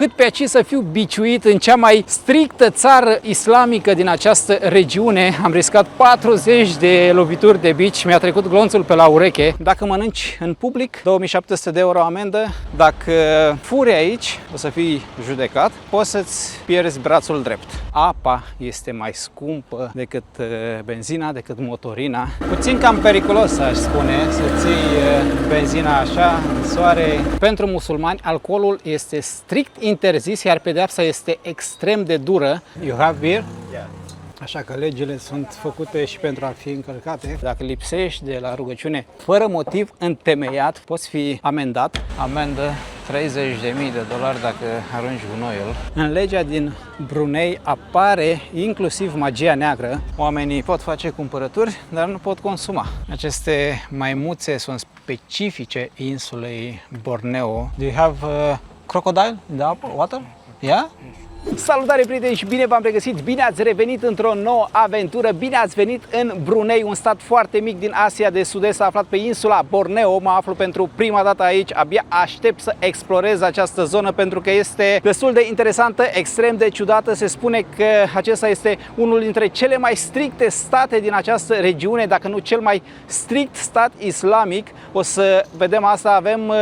Cât pe aici să fiu biciuit în cea mai strictă țară islamică din această regiune. Am riscat 40 de lovituri de bici, mi-a trecut glonțul pe la ureche. Dacă mănânci în public, 2700 de euro amendă. Dacă furi aici, o să fii judecat, poți să-ți pierzi brațul drept. Apa este mai scumpă decât benzina, decât motorina. Puțin cam periculos, aș spune, să ții benzina așa în soare. Pentru musulmani, alcoolul este strict interzis, iar pedeapsa este extrem de dură. You have beer? Yeah. Așa că legile sunt făcute și pentru a fi încălcate. Dacă lipsești de la rugăciune fără motiv întemeiat, poți fi amendat. Amendă $30.000 dacă arunci gunoiul. În legea din Brunei apare inclusiv magia neagră. Oamenii pot face cumpărături, dar nu pot consuma. Aceste maimuțe sunt specifice insulei Borneo. Do you have crocodile in the water? Yeah? Salutare prieteni și bine v-am regăsit, bine ați revenit într-o nouă aventură, bine ați venit în Brunei, un stat foarte mic din Asia de Sud-Est aflat pe insula Borneo. Mă aflu pentru prima dată aici, abia aștept să explorez această zonă pentru că este destul de interesantă, extrem de ciudată. Se spune că acesta este unul dintre cele mai stricte state din această regiune, dacă nu cel mai strict stat islamic. O să vedem asta, avem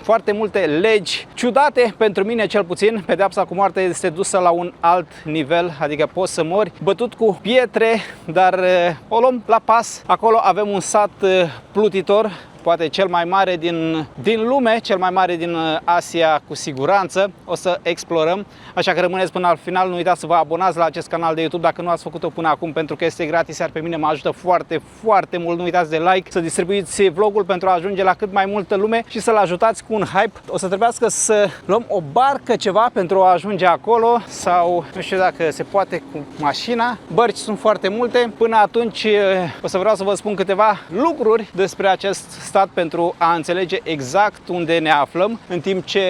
foarte multe legi ciudate, pentru mine cel puțin. Pedeapsa cu moartea este dusă la un alt nivel, adică poți să mori bătut cu pietre, dar o luăm la pas. Acolo avem un sat plutitor, poate cel mai mare din lume, cel mai mare din Asia cu siguranță. O să explorăm, așa că rămâneți până la final. Nu uitați să vă abonați la acest canal de YouTube dacă nu ați făcut-o până acum, pentru că este gratis, iar pe mine mă ajută foarte, foarte mult. Nu uitați de like, să distribuiți vlogul pentru a ajunge la cât mai multă lume și să-l ajutați cu un hype. O să trebuiască să luăm o barcă ceva pentru a ajunge acolo sau nu știu dacă se poate cu mașina. Bărci sunt foarte multe. Până atunci o să vreau să vă spun câteva lucruri despre acest stat pentru a înțelege exact unde ne aflăm în timp ce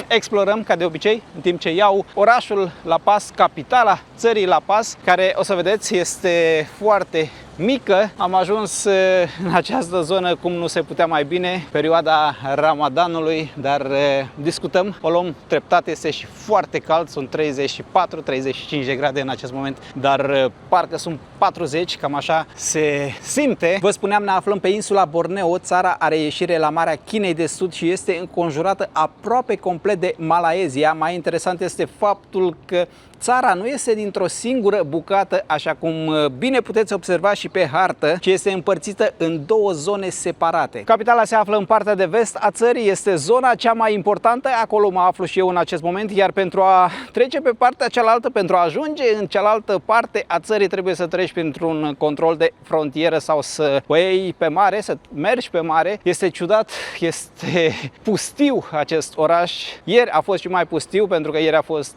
explorăm, ca de obicei, în timp ce iau orașul La Paz, capitala țării La Paz, care, o să vedeți, este foarte mică. Am ajuns în această zonă cum nu se putea mai bine, perioada Ramadanului, dar discutăm, o luăm treptat. Este și foarte cald, sunt 34-35 de grade în acest moment, dar parcă sunt 40, cam așa se simte. Vă spuneam, ne aflăm pe insula Borneo. Țara are ieșire la Marea Chinei de Sud și este înconjurată aproape complet de Malaezia. Mai interesant este faptul că țara nu este dintr-o singură bucată, așa cum bine puteți observa și pe hartă, ci este împărțită în două zone separate. Capitala se află în partea de vest a țării, este zona cea mai importantă, acolo mă aflu și eu în acest moment, iar pentru a trece pe partea cealaltă, pentru a ajunge în cealaltă parte a țării, trebuie să treci printr-un control de frontieră sau să o iei pe mare, să mergi pe mare. Este ciudat, este pustiu acest oraș. Ieri a fost și mai pustiu, pentru că ieri a fost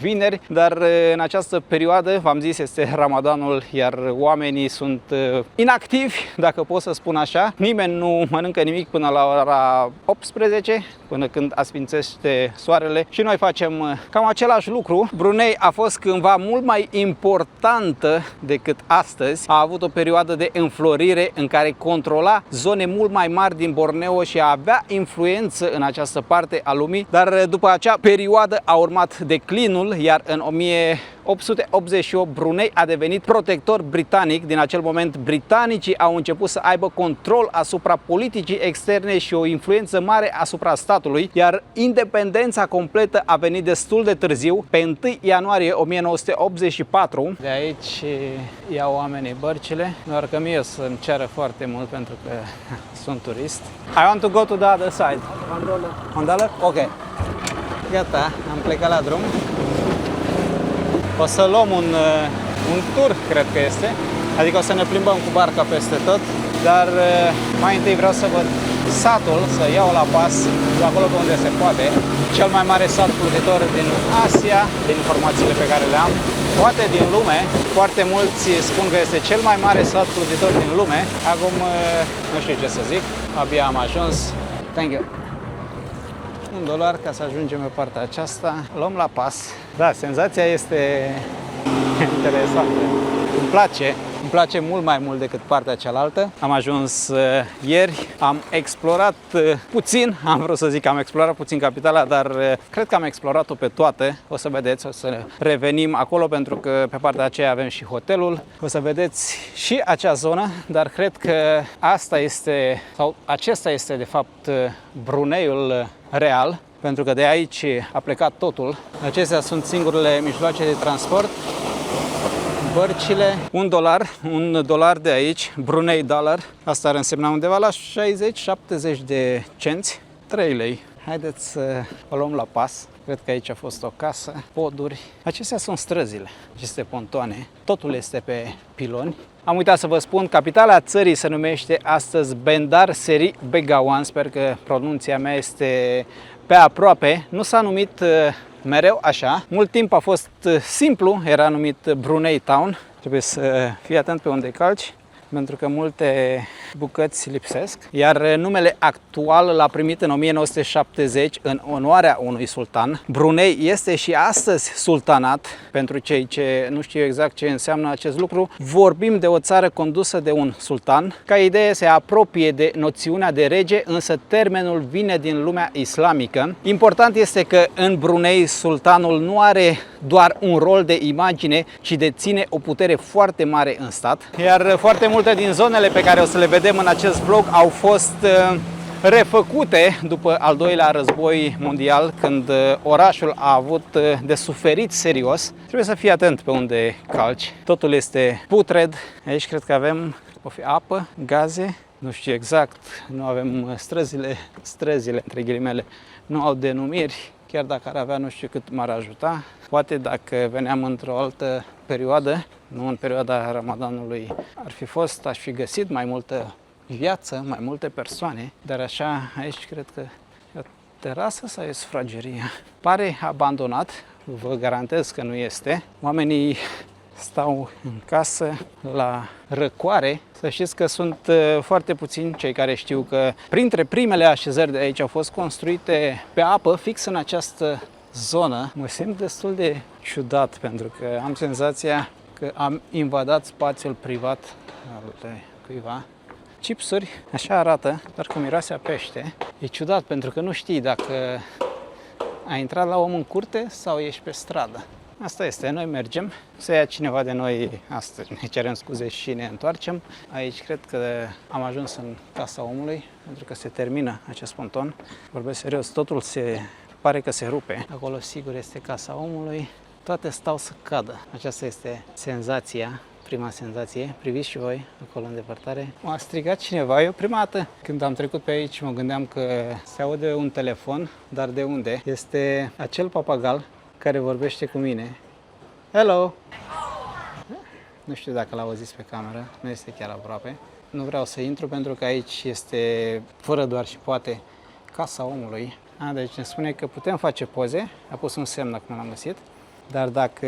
vineri, dar în această perioadă, v-am zis, este Ramadanul, iar oamenii sunt inactivi, dacă pot să spun așa. Nimeni nu mănâncă nimic până la ora 18, până când asfințește soarele, și noi facem cam același lucru. Brunei a fost cândva mult mai importantă decât astăzi. A avut o perioadă de înflorire în care controla zone mult mai mari din Borneo și avea influență în această parte a lumii, dar după acea perioadă a urmat declinul, iar în 1888 Brunei a devenit protector britanic. Din acel moment britanicii au început să aibă control asupra politicii externe și o influență mare asupra statului, iar independența completă a venit destul de târziu, pe 1 ianuarie 1984. De aici iau oamenii bărcile, doar că mie să-mi ceară foarte mult pentru că sunt turist. I want to go to the other side. $1? Ok. Gata, am plecat la drum. O să luăm un tur, cred că este, adică o să ne plimbăm cu barca peste tot, dar mai întâi vreau să văd satul, să iau la pas, de acolo pe unde se poate. Cel mai mare sat plutitor din Asia, din informațiile pe care le am, poate din lume. Foarte mulți spun că este cel mai mare sat plutitor din lume. Acum nu știu ce să zic, abia am ajuns. Thank you. $1 ca să ajungem pe partea aceasta. Luăm la pas. Da, senzația este interesantă. Îmi place îmi place mult mai mult decât partea cealaltă. Am ajuns ieri, am explorat puțin, am vrut să zic că am explorat puțin capitala, dar cred că am explorat-o pe toate. O să vedeți, o să revenim acolo pentru că pe partea aceea avem și hotelul. O să vedeți și acea zonă, dar cred că asta este, sau acesta este de fapt Bruneiul real, pentru că de aici a plecat totul. Acestea sunt singurele mijloace de transport. Bărcile, $1 de aici, Brunei dollar, asta ar însemna undeva la 60-70 de cenți, 3 lei. Haideți să o luăm la pas. Cred că aici a fost o casă, poduri. Acestea sunt străzile, aceste pontoane. Totul este pe piloni. Am uitat să vă spun, capitala țării se numește astăzi Bandar Seri Begawan. Sper că pronunția mea este pe aproape. Nu s-a numit mereu așa. Mult timp a fost simplu, era numit Brunei Town. Trebuie să fii atent pe unde calci, pentru că multe bucăți lipsesc. Iar numele actual l-a primit în 1970 în onoarea unui sultan. Brunei este și astăzi sultanat. Pentru cei ce nu știu exact ce înseamnă acest lucru, vorbim de o țară condusă de un sultan. Ca idee se apropie de noțiunea de rege, însă termenul vine din lumea islamică. Important este că în Brunei sultanul nu are doar un rol de imagine, ci deține o putere foarte mare în stat. Iar foarte multe din zonele pe care o să le vedem în acest vlog au fost refăcute după al doilea război mondial, când orașul a avut de suferit serios. Trebuie să fii atent pe unde calci. Totul este putred. Aici cred că avem apă, gaze, nu știu exact, nu avem străzile între ghilimele, nu au denumiri. Chiar dacă ar avea, nu știu cât m-ar ajuta. Poate dacă veneam într-o altă perioadă, nu în perioada Ramadanului, aș fi găsit mai multă viață, mai multe persoane, dar așa, aici cred că e o terasă sau e sufrageria. Pare abandonat, vă garantez că nu este. Oamenii stau în casă la răcoare. Să știți că sunt foarte puțini cei care știu că printre primele așezări de aici au fost construite pe apă, fix în această zonă. Mă simt destul de ciudat pentru că am senzația că am invadat spațiul privat al cuiva. Chipsuri, așa arată, doar că miroase a pește. E ciudat pentru că nu știi dacă ai intrat la om în curte sau ești pe stradă. Asta este, noi mergem, să ia cineva de noi astăzi, ne cerem scuze și ne întoarcem. Aici cred că am ajuns în Casa Omului, pentru că se termină acest ponton. Vorbesc serios, totul pare că se rupe. Acolo sigur este Casa Omului, toate stau să cadă. Aceasta este senzația, prima senzație. Priviți și voi acolo în depărtare. M-a strigat cineva. Eu prima dată când am trecut pe aici mă gândeam că se aude un telefon, dar de unde? Este acel papagal care vorbește cu mine. Hello! Nu știu dacă l-auziți pe cameră, nu este chiar aproape. Nu vreau să intru pentru că aici este, fără doar și poate, Casa Omului. Deci ne spune că putem face poze, a pus un semn acum l-am găsit, dar dacă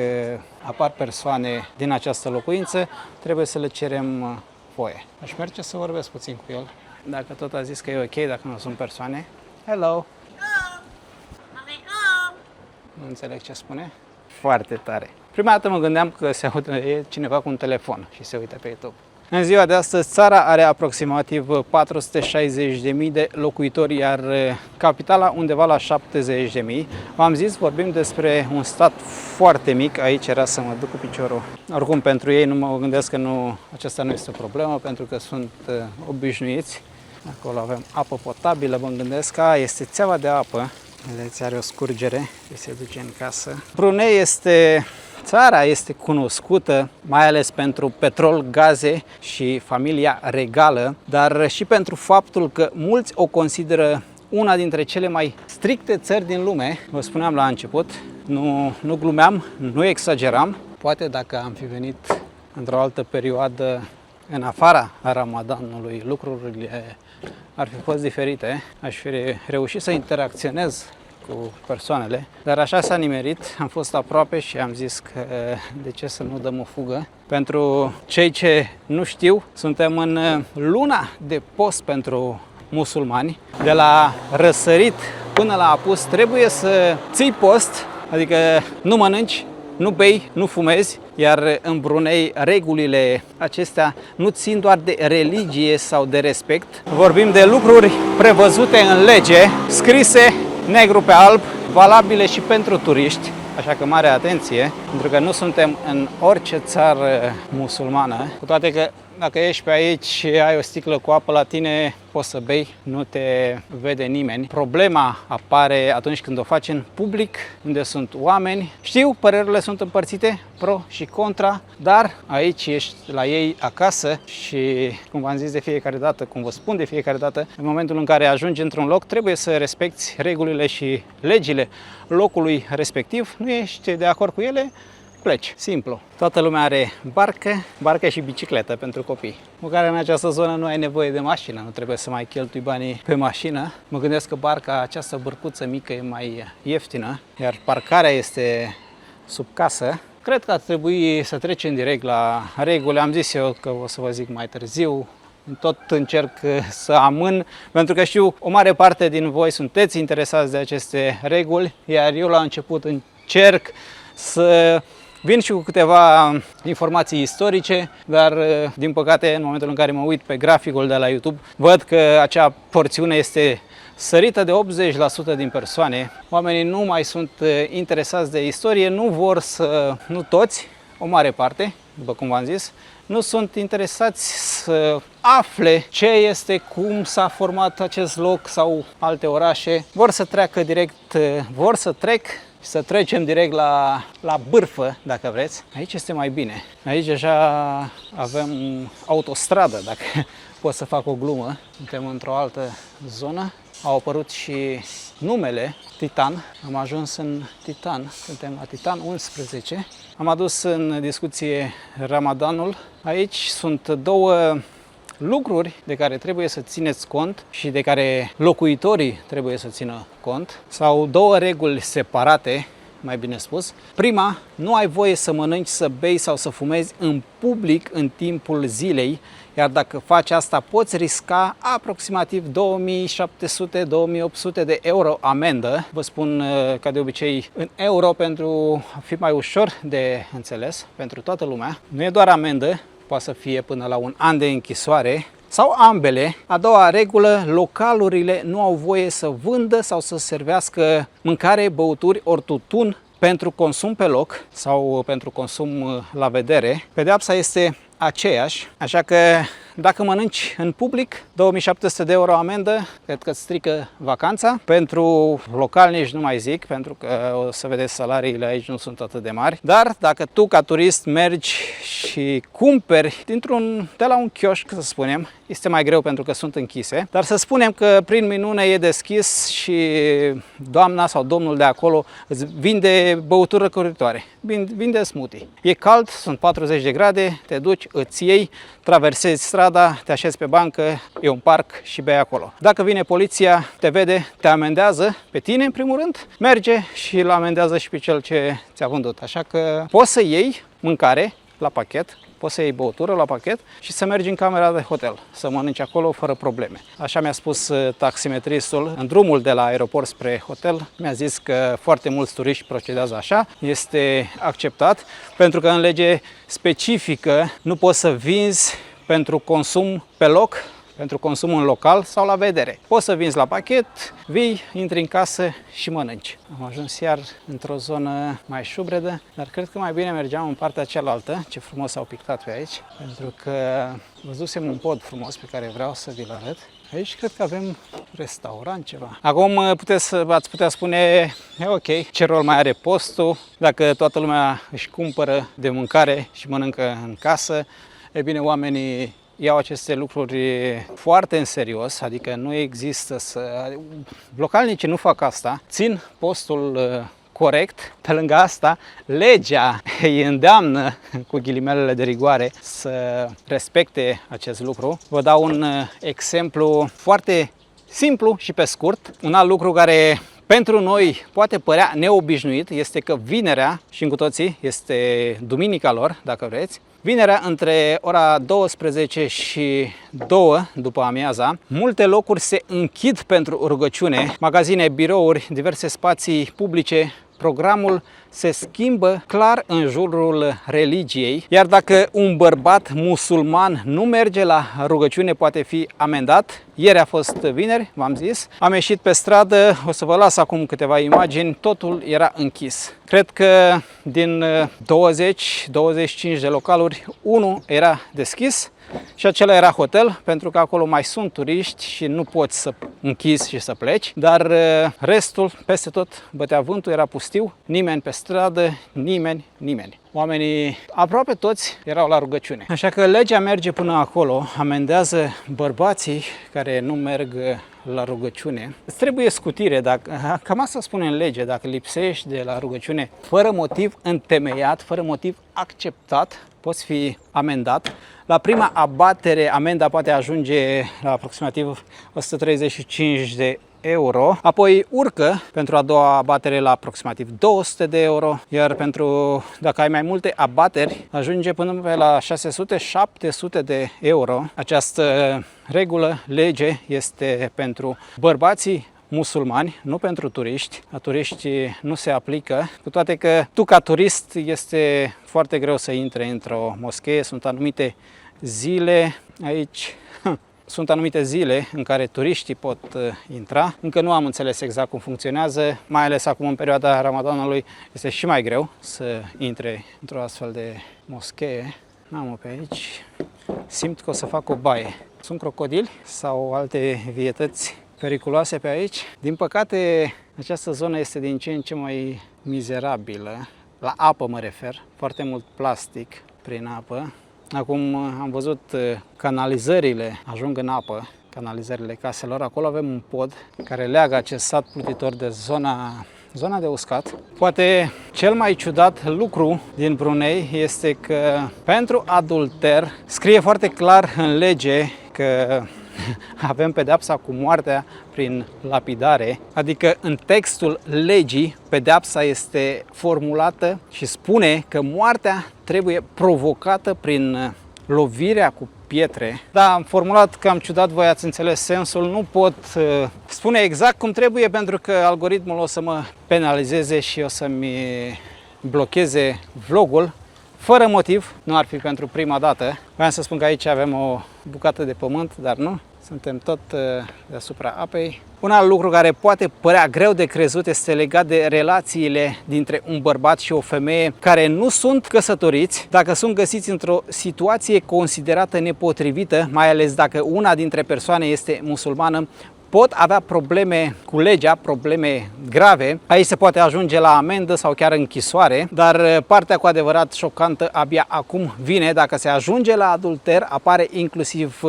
apar persoane din această locuință, trebuie să le cerem voie. Aș merge să vorbesc puțin cu el, dacă tot a zis că e ok, dacă nu sunt persoane. Hello! Nu înțeleg ce spune. Foarte tare. Prima dată mă gândeam că se aude cineva cu un telefon și se uită pe YouTube. În ziua de astăzi, țara are aproximativ 460.000 de locuitori, iar capitala undeva la 70.000. V-am zis, vorbim despre un stat foarte mic. Aici era să mă duc cu piciorul. Oricum, pentru ei nu mă gândesc că aceasta nu este o problemă, pentru că sunt obișnuiți. Acolo avem apă potabilă, mă gândesc că este țeava de apă. Vedeți, are o scurgere și se duce în casă. Brunei țara este cunoscută mai ales pentru petrol, gaze și familia regală, dar și pentru faptul că mulți o consideră una dintre cele mai stricte țări din lume. Vă spuneam la început, nu glumeam, nu exageram. Poate dacă am fi venit într-o altă perioadă în afara Ramadanului, lucrurile ar fi fost diferite. Aș fi reușit să interacționez cu persoanele, dar așa s-a nimerit, am fost aproape și am zis că de ce să nu dăm o fugă. Pentru cei ce nu știu, suntem în luna de post pentru musulmani. De la răsărit până la apus trebuie să ții post, adică nu mănânci nu bei, nu fumezi, iar în Brunei regulile acestea nu țin doar de religie sau de respect. Vorbim de lucruri prevăzute în lege, scrise negru pe alb, valabile și pentru turiști. Așa că mare atenție, pentru că nu suntem în orice țară musulmană, cu toate că dacă ești pe aici și ai o sticlă cu apă la tine, poți să bei, nu te vede nimeni. Problema apare atunci când o faci în public, unde sunt oameni. Știu, părerile sunt împărțite, pro și contra, dar aici ești la ei acasă și, cum v-am zis de fiecare dată, cum vă spun de fiecare dată, în momentul în care ajungi într-un loc, trebuie să respecti regulile și legile locului respectiv. Nu ești de acord cu ele, pleci. Simplu. Toată lumea are barcă și bicicletă pentru copii. Măcar în această zonă nu ai nevoie de mașină, nu trebuie să mai cheltui banii pe mașină. Mă gândesc că barca, această bărcuță mică, e mai ieftină, iar parcarea este sub casă. Cred că ar trebui să trecem direct la reguli. Am zis eu că o să vă zic mai târziu. Tot încerc să amân, pentru că știu, o mare parte din voi sunteți interesați de aceste reguli, iar eu la început încerc să vin și cu câteva informații istorice, dar din păcate în momentul în care mă uit pe graficul de la YouTube, văd că acea porțiune este sărită de 80% din persoane. Oamenii nu mai sunt interesați de istorie, nu vor să, nu toți, o mare parte, după cum v-am zis, nu sunt interesați să afle ce este, cum s-a format acest loc sau alte orașe. Vor să treacă direct, să trecem direct la bârfă, dacă vreți. Aici este mai bine. Aici deja avem autostradă, dacă pot să fac o glumă. Suntem într-o altă zonă. Au apărut și numele Titan. Am ajuns în Titan. Suntem la Titan 11. Am adus în discuție Ramadanul. Aici sunt două lucruri de care trebuie să țineți cont și de care locuitorii trebuie să țină cont, sau două reguli separate, mai bine spus. Prima, nu ai voie să mănânci, să bei sau să fumezi în public în timpul zilei, iar dacă faci asta poți risca aproximativ 2700-2800 de euro amendă. Vă spun ca de obicei în euro pentru a fi mai ușor de înțeles pentru toată lumea. Nu e doar amendă, poate să fie până la 1 an de închisoare sau ambele. A doua regulă, localurile nu au voie să vândă sau să servească mâncare, băuturi ori tutun pentru consum pe loc sau pentru consum la vedere. Pedeapsa este aceeași, așa că dacă mănânci în public, 2700 de euro amendă, cred că îți strică vacanța. Pentru localnici nu mai zic, pentru că o să vedeți salariile aici nu sunt atât de mari. Dar dacă tu ca turist mergi și cumperi de la un chioșc, să spunem, este mai greu pentru că sunt închise, dar să spunem că prin minune e deschis și doamna sau domnul de acolo îți vinde băuturi răcoritoare, vinde smoothie. E cald, sunt 40 de grade, te duci, îți iei, traversezi strada, te așezi pe bancă, e un parc și bei acolo. Dacă vine poliția, te vede, te amendează pe tine în primul rând, merge și îl amendează și pe cel ce ți-a vândut. Așa că poți să iei mâncare la pachet, poți să iei băutură la pachet și să mergi în camera de hotel, să mănânci acolo fără probleme. Așa mi-a spus taximetristul în drumul de la aeroport spre hotel. Mi-a zis că foarte mulți turiști procedează așa. Este acceptat pentru că în lege specifică nu poți să vinzi pentru consum pe loc, pentru consum în local sau la vedere. Poți să vinzi la pachet, vii, intri în casă și mănânci. Am ajuns iar într-o zonă mai șubredă, dar cred că mai bine mergeam în partea cealaltă. Ce frumos au pictat pe aici, pentru că văzusem un pod frumos pe care vreau să vi-l arăt. Aici cred că avem restaurant, ceva. Acum ați putea spune, e ok, ce rol mai are postul, dacă toată lumea își cumpără de mâncare și mănâncă în casă. E bine, oamenii iau aceste lucruri foarte în serios, adică nu există localnicii nu fac asta, țin postul corect. Pe lângă asta, legea îi îndeamnă, cu ghilimelele de rigoare, să respecte acest lucru. Vă dau un exemplu foarte simplu și pe scurt. Un alt lucru care pentru noi poate părea neobișnuit este că vinerea, știm cu toții, este duminica lor, dacă vreți, vinerea între ora 12 și 2 după amiaza, multe locuri se închid pentru rugăciune, magazine, birouri, diverse spații publice programul se schimbă clar în jurul religiei, iar dacă un bărbat musulman nu merge la rugăciune, poate fi amendat. Ieri a fost vineri, v-am zis, am ieșit pe stradă, o să vă las acum câteva imagini, totul era închis. Cred că din 20-25 de localuri, unul era deschis și acela era hotel, pentru că acolo mai sunt turiști și nu poți să închizi și să pleci, dar restul, peste tot, bătea vântul, era pustiu, nimeni pe stradă, nimeni. Oamenii, aproape toți, erau la rugăciune. Așa că legea merge până acolo, amendează bărbații care nu merg la rugăciune. Îți trebuie scutire, cam asta spune în lege, dacă lipsești de la rugăciune fără motiv întemeiat, fără motiv acceptat, poți fi amendat. La prima abatere, amenda poate ajunge la aproximativ 135 de euro, apoi urcă pentru a doua abatere la aproximativ 200 de euro, iar dacă ai mai multe abateri, ajunge până pe la 600-700 de euro. Această lege este pentru bărbații musulmani, nu pentru turiști. La turiști nu se aplică, cu toate că tu ca turist este foarte greu să intre într-o moschee. Sunt anumite zile aici, sunt anumite zile în care turiștii pot intra. Încă nu am înțeles exact cum funcționează, mai ales acum în perioada Ramadanului este și mai greu să intre într-o astfel de moschee. N-am pe aici, simt că o să fac o baie. Sunt crocodili sau alte vietăți periculoase pe aici. Din păcate, această zonă este din ce în ce mai mizerabilă. La apă mă refer, foarte mult plastic prin apă. Acum am văzut canalizările ajung în apă, canalizările caselor. Acolo avem un pod care leagă acest sat plutitor de zona de uscat. Poate cel mai ciudat lucru din Brunei este că pentru adulter scrie foarte clar în lege că avem pedeapsa cu moartea prin lapidare, adică în textul legii pedeapsa este formulată și spune că moartea trebuie provocată prin lovirea cu pietre. Da, am formulat cam ciudat, voi ați înțeles sensul, nu pot spune exact cum trebuie pentru că algoritmul o să mă penalizeze și o să-mi blocheze vlogul. Fără motiv, nu ar fi pentru prima dată. Vreau să spun că aici avem o bucată de pământ, dar nu. Suntem tot deasupra apei. Un alt lucru care poate părea greu de crezut este legat de relațiile dintre un bărbat și o femeie care nu sunt căsătoriți. Dacă sunt găsiți într-o situație considerată nepotrivită, mai ales dacă una dintre persoane este musulmană, pot avea probleme cu legea, probleme grave. Aici se poate ajunge la amendă sau chiar închisoare, dar partea cu adevărat șocantă abia acum vine. Dacă se ajunge la adulter, apare inclusiv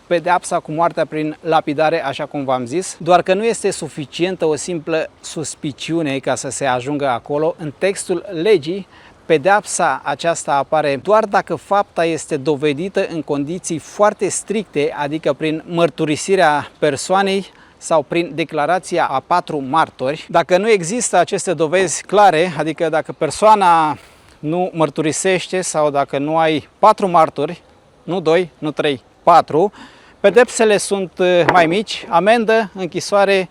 pedeapsa cu moartea prin lapidare, așa cum v-am zis, doar că nu este suficientă o simplă suspiciune ca să se ajungă acolo. În textul legii, pedeapsa aceasta apare doar dacă fapta este dovedită în condiții foarte stricte, adică prin mărturisirea persoanei sau prin declarația a 4 martori. Dacă nu există aceste dovezi clare, adică dacă persoana nu mărturisește sau dacă nu ai 4 martori, nu 2, nu 3, 4, pedepsele sunt mai mici, amendă, închisoare,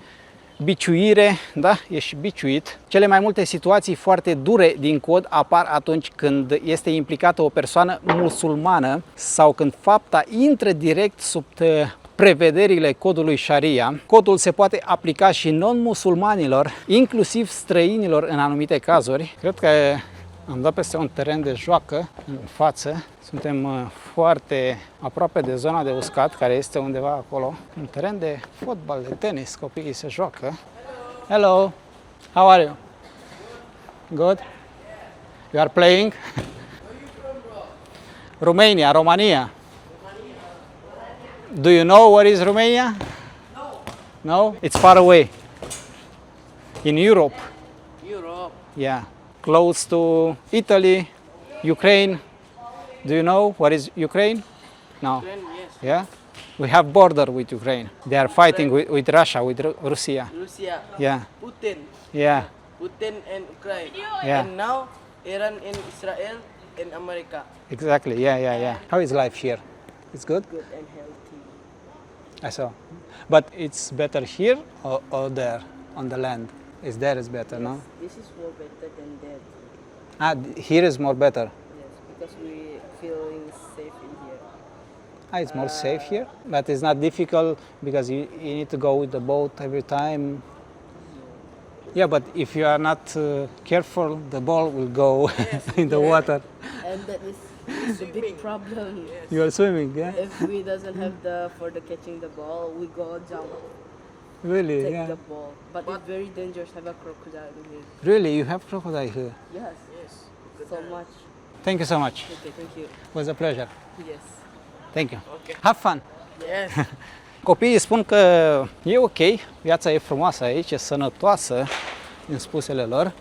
biciuire, da, ești biciuit. Cele mai multe situații foarte dure din cod apar atunci când este implicată o persoană musulmană sau când fapta intră direct sub prevederile codului Sharia. Codul se poate aplica și non-musulmanilor, inclusiv străinilor în anumite cazuri. Cred că am dat peste un teren de joacă în față. Suntem foarte aproape de zona de uscat, care este undeva acolo. Un teren de fotbal, de tenis, copiii se joacă. Hello, how are you? Good? You are playing? Romania, Romania. Do you know where is Romania? No. No? It's far away. In Europe. Europe. Yeah. Close to Italy, Ukraine. Do you know what is Ukraine? No. Ukraine, yes. Yeah? We have border with Ukraine. They are fighting with Russia, with Russia. Russia. Yeah. Putin. Yeah. Putin and Ukraine. Yeah. And now Iran and Israel and America. Exactly. Yeah. How is life here? It's good? Good and healthy. I saw. But it's better here or there on the land? Is there is better, no? This is more better than that. Here is more better. Yes, because we feeling safe in here. It's more safe here, but it's not difficult because you need to go with the boat every time. Yeah, but if you are not careful, the ball will go in the water. And that is the big problem. You are swimming, yeah? If we doesn't have for the catching the ball, we go jump, Really, take yeah. the ball. But it's very dangerous. Have a crocodile in here. Really, you have crocodile here. Yes. So much. Thank you so much. Okay, thank you. It was a pleasure. Yes. Thank you. Have fun. Yes. Copiii spun că e ok, viața e frumoasă aici, e sănătoasă, din spusele lor.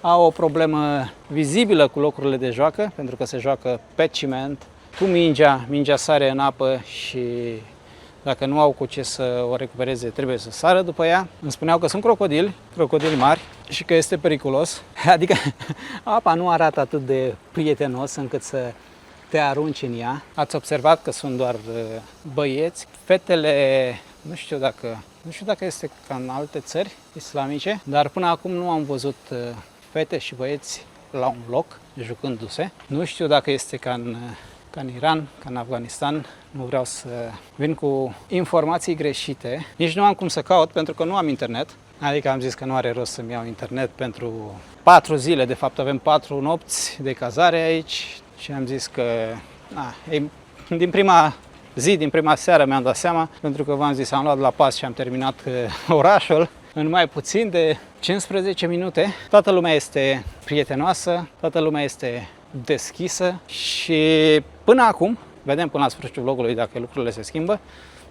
Au o problemă vizibilă cu locurile de joacă, pentru că se joacă pe ciment, cu mingea sare în apă și dacă nu au cu ce să o recupereze, trebuie să sară după ea. Îmi spuneau că sunt crocodili mari și că este periculos. Adică apa nu arată atât de prietenos încât să te arunci în ea. Ați observat că sunt doar băieți. Fetele, nu știu dacă este ca în alte țări islamice, dar până acum nu am văzut fete și băieți la un loc jucându-se. Nu știu dacă este ca în Iran, ca în Afganistan. Nu vreau să vin cu informații greșite. Nici nu am cum să caut pentru că nu am internet. Adică am zis că nu are rost să-mi iau internet pentru 4 zile. De fapt avem 4 nopți de cazare aici și am zis că din prima seară mi-am dat seama, pentru că v-am zis, am luat la pas și am terminat orașul în mai puțin de 15 minute. Toată lumea este prietenoasă, toată lumea este deschisă și până acum, vedem până la sfârșitul vlogului dacă lucrurile se schimbă,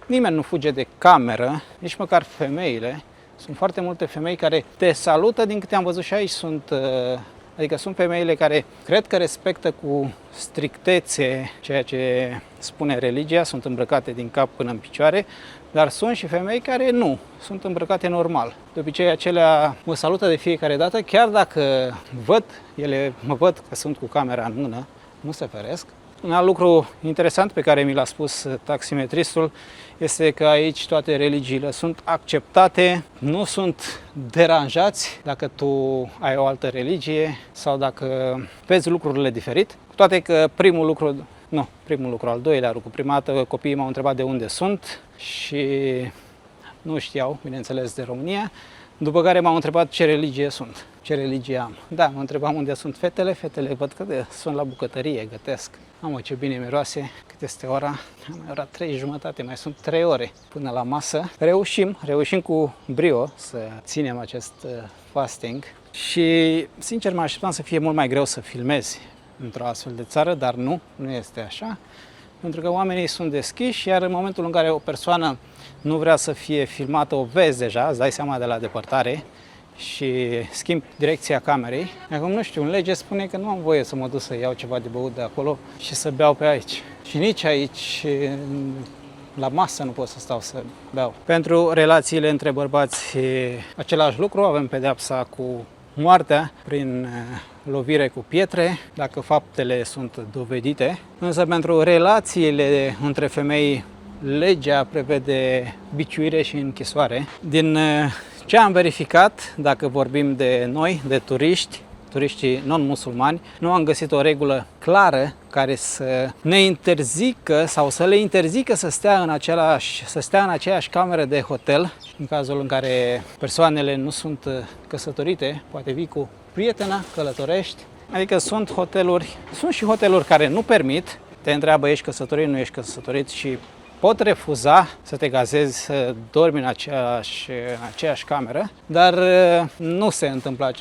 nimeni nu fuge de cameră, nici măcar femeile. Sunt foarte multe femei care te salută, din câte am văzut și aici sunt femeile care cred că respectă cu strictețe ceea ce spune religia, sunt îmbrăcate din cap până în picioare, dar sunt și femei care nu, sunt îmbrăcate normal. De obicei acelea mă salută de fiecare dată, chiar dacă ele mă văd că sunt cu camera în mână, nu se feresc. Un alt lucru interesant pe care mi l-a spus taximetristul este că aici toate religiile sunt acceptate, nu sunt deranjați dacă tu ai o altă religie sau dacă vezi lucrurile diferit. Cu toate că al doilea lucru, prima dată copiii m-au întrebat de unde sunt și nu știau, bineînțeles, de România. După care m-au întrebat ce religie sunt, ce religie am. Da, mă întrebam unde sunt fetele văd că sunt la bucătărie, gătesc. Mamă, ce bine miroase, cât este ora? Am ora 3:30, mai sunt 3 ore până la masă. Reușim cu brio să ținem acest fasting și, sincer, mă așteptam să fie mult mai greu să filmezi într-o astfel de țară, dar nu este așa. Pentru că oamenii sunt deschiși, iar în momentul în care o persoană nu vrea să fie filmată, o vezi deja, îți dai seama de la depărtare și schimbi direcția camerei. Acum nu știu, în lege spune că nu am voie să mă duc să iau ceva de băut de acolo și să beau pe aici. Și nici aici, la masă, nu pot să stau să beau. Pentru relațiile între bărbați același lucru, avem pedeapsa cu moartea prin lovire cu pietre, dacă faptele sunt dovedite. Însă pentru relațiile între femei, legea prevede biciuire și închisoare. Din ce am verificat, dacă vorbim de noi, de turiștii non-musulmani, nu am găsit o regulă clară care să ne interzică sau să le interzică să stea în aceeași cameră de hotel, în cazul în care persoanele nu sunt căsătorite, poate vii cu prietena, călătorești. Adică sunt și hoteluri care nu permit, te întreabă ești căsătorit, nu ești căsătorit și pot refuza să te gazezi, să dormi în aceeași cameră, dar nu se întâmplă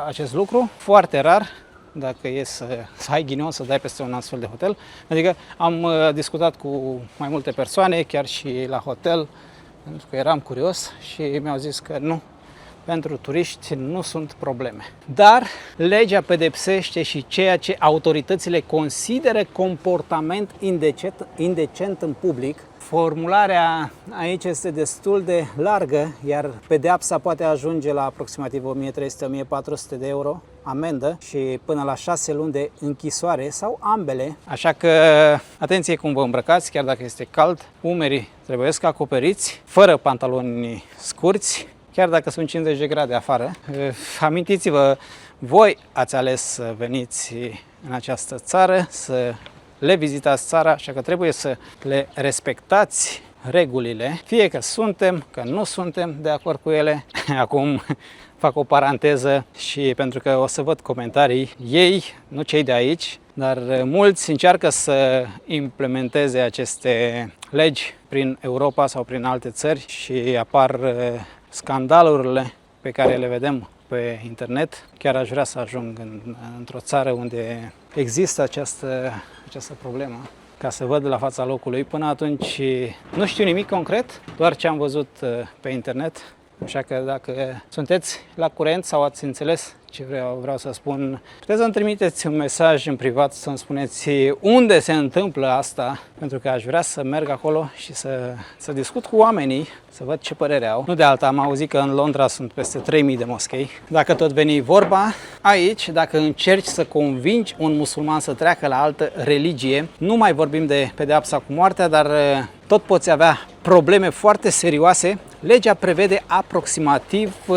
acest lucru, foarte rar, dacă e să ai ghinion să dai peste un astfel de hotel. Adică am discutat cu mai multe persoane, chiar și la hotel, pentru că eram curios și mi-au zis că nu, pentru turiști nu sunt probleme. Dar legea pedepsește și ceea ce autoritățile consideră comportament indecent în public. Formularea aici este destul de largă, iar pedeapsa poate ajunge la aproximativ 1300-1400 de euro amendă și până la 6 luni de închisoare sau ambele. Așa că atenție cum vă îmbrăcați, chiar dacă este cald, umerii trebuie să acoperiți, fără pantaloni scurți, chiar dacă sunt 50 de grade afară. Amintiți-vă, voi ați ales să veniți în această țară, să le vizitați țara, așa că trebuie să le respectați regulile, fie că suntem, că nu suntem de acord cu ele. Acum fac o paranteză și pentru că o să văd comentarii ei, nu cei de aici, dar mulți încearcă să implementeze aceste legi prin Europa sau prin alte țări și apar scandalurile pe care le vedem pe internet. Chiar aș vrea să ajung într-o țară unde există această problemă, ca să văd la fața locului. Până atunci nu știu nimic concret, doar ce am văzut pe internet. Așa că dacă sunteți la curent sau ați înțeles ce vreau să spun, puteți să-mi trimiteți un mesaj în privat să-mi spuneți unde se întâmplă asta, pentru că aș vrea să merg acolo și să discut cu oamenii, să văd ce părere au. Nu de alta, am auzit că în Londra sunt peste 3000 de moschei. Dacă tot veni vorba, aici, dacă încerci să convingi un musulman să treacă la altă religie, nu mai vorbim de pedeapsa cu moartea, dar tot poți avea probleme foarte serioase. Legea prevede aproximativ 13-14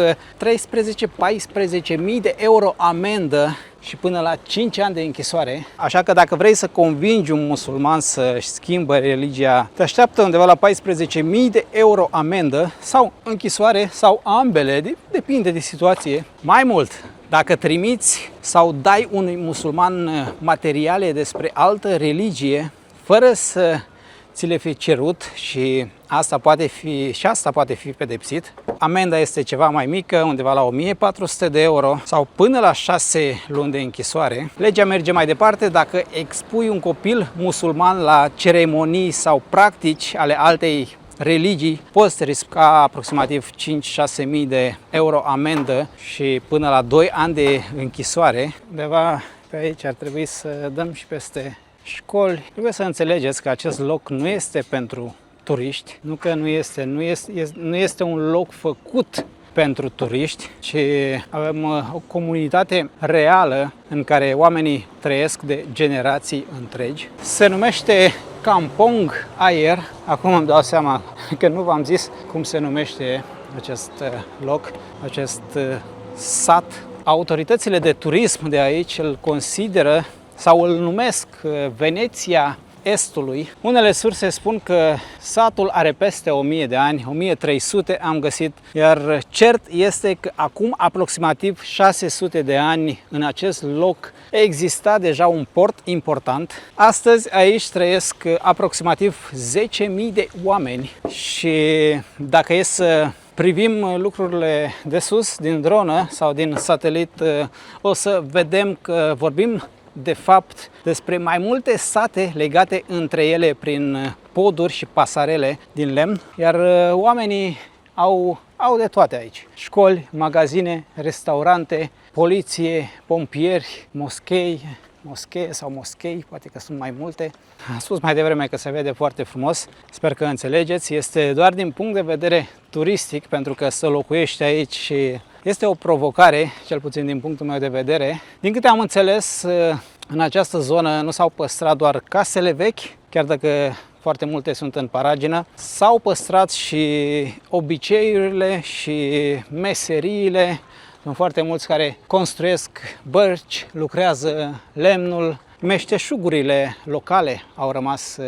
mii de euro amendă și până la 5 ani de închisoare. Așa că dacă vrei să convingi un musulman să-și schimbă religia, te așteaptă undeva la 14 mii de euro amendă sau închisoare sau ambele, depinde de situație. Mai mult, dacă trimiți sau dai unui musulman materiale despre altă religie fără să ți le fi cerut și asta poate fi pedepsit. Amenda este ceva mai mică, undeva la 1400 de euro sau până la 6 luni de închisoare. Legea merge mai departe, dacă expui un copil musulman la ceremonii sau practici ale altei religii, poți risca aproximativ 5-6 mii de euro amendă și până la 2 ani de închisoare. Undeva pe aici ar trebui să dăm și peste școli. Trebuie să înțelegeți că acest loc nu este pentru turiști, nu este un loc făcut pentru turiști, ci avem o comunitate reală în care oamenii trăiesc de generații întregi. Se numește Kampong Ayer. Acum îmi dau seama că nu v-am zis cum se numește acest loc, acest sat. Autoritățile de turism de aici îl consideră sau îl numesc Veneția Estului. Unele surse spun că satul are peste 1000 de ani, 1300 am găsit, iar cert este că acum aproximativ 600 de ani în acest loc exista deja un port important. Astăzi aici trăiesc aproximativ 10.000 de oameni și dacă e să privim lucrurile de sus, din dronă sau din satelit, o să vedem că vorbim de fapt despre mai multe sate legate între ele prin poduri și pasarele din lemn, iar oamenii au de toate aici. Școli, magazine, restaurante, poliție, pompieri, moschei, poate că sunt mai multe. Am spus mai devreme că se vede foarte frumos, sper că înțelegeți, este doar din punct de vedere turistic, pentru că să locuiești aici este o provocare, cel puțin din punctul meu de vedere. Din câte am înțeles, în această zonă nu s-au păstrat doar casele vechi, chiar dacă foarte multe sunt în paragină, s-au păstrat și obiceiurile și meseriile. Sunt foarte mulți care construiesc bărci, lucrează lemnul, meșteșugurile locale au rămas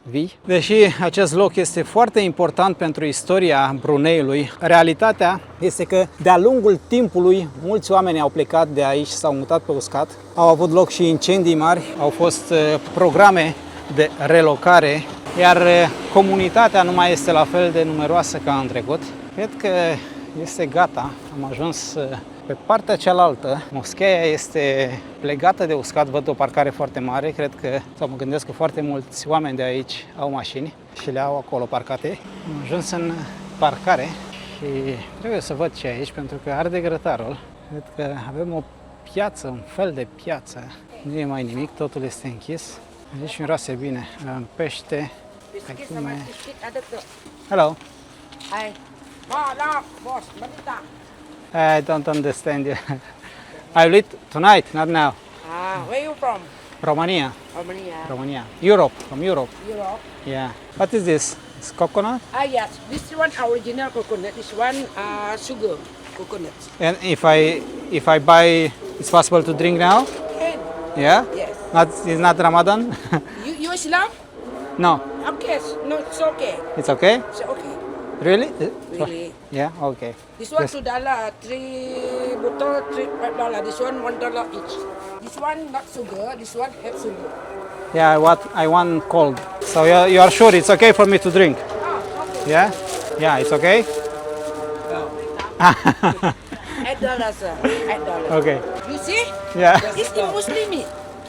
vii. Deși acest loc este foarte important pentru istoria Bruneiului, realitatea este că de-a lungul timpului mulți oameni au plecat de aici, s-au mutat pe uscat, au avut loc și incendii mari, au fost programe de relocare, iar comunitatea nu mai este la fel de numeroasă ca în trecut. Cred că este gata, am ajuns pe partea cealaltă. Moscheea este legată de uscat, văd o parcare foarte mare, cred că, sau mă gândesc că foarte mulți oameni de aici au mașini și le au acolo parcate. Am ajuns în parcare și trebuie să văd ce e aici, pentru că arde grătarul. Cred că avem o piață, un fel de piață. Nu e mai nimic, totul este închis. Aici miroase bine, avem pește, legume. Hello. Hi. No, boss, Manita. I don't understand you. I will eat tonight, not now. Where you from? Romania. Romania. Romania. Europe, from Europe. Europe. Yeah. What is this? It's coconut. Yes. This one original coconut. This one sugar coconut. And if I buy, it's possible to drink now. And Yeah. yes. It's not Ramadan. You Islam? No, Okay. No, it's okay. it's okay. It's okay. Really? Really. Yeah. Okay. This one Yes. $2, 3 bottle, $5. This one $1 each. This one not sugar. This one have sugar. Yeah. I want cold. So you are sure it's okay for me to drink? Okay. Yeah. Yeah. It's okay. $8, sir. $8. Okay. You see? Yeah. It's in Muslim meat.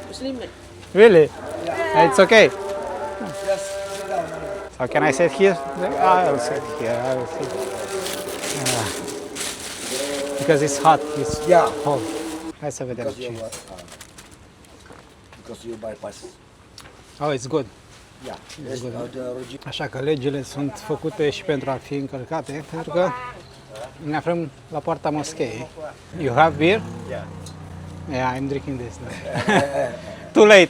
Muslim meat. Really? It's okay. So can I sit here? I will sit here. I will sit. Because it's hot. It's cold. Hai să vedem ce. Because you bypass. Oh, it's good. Yeah, that's the original. Așa că legile sunt făcute și pentru a fi încălcate, pentru că ne aflăm la poarta moscheei. You have beer? Yeah, I'm drinking this now. Too late.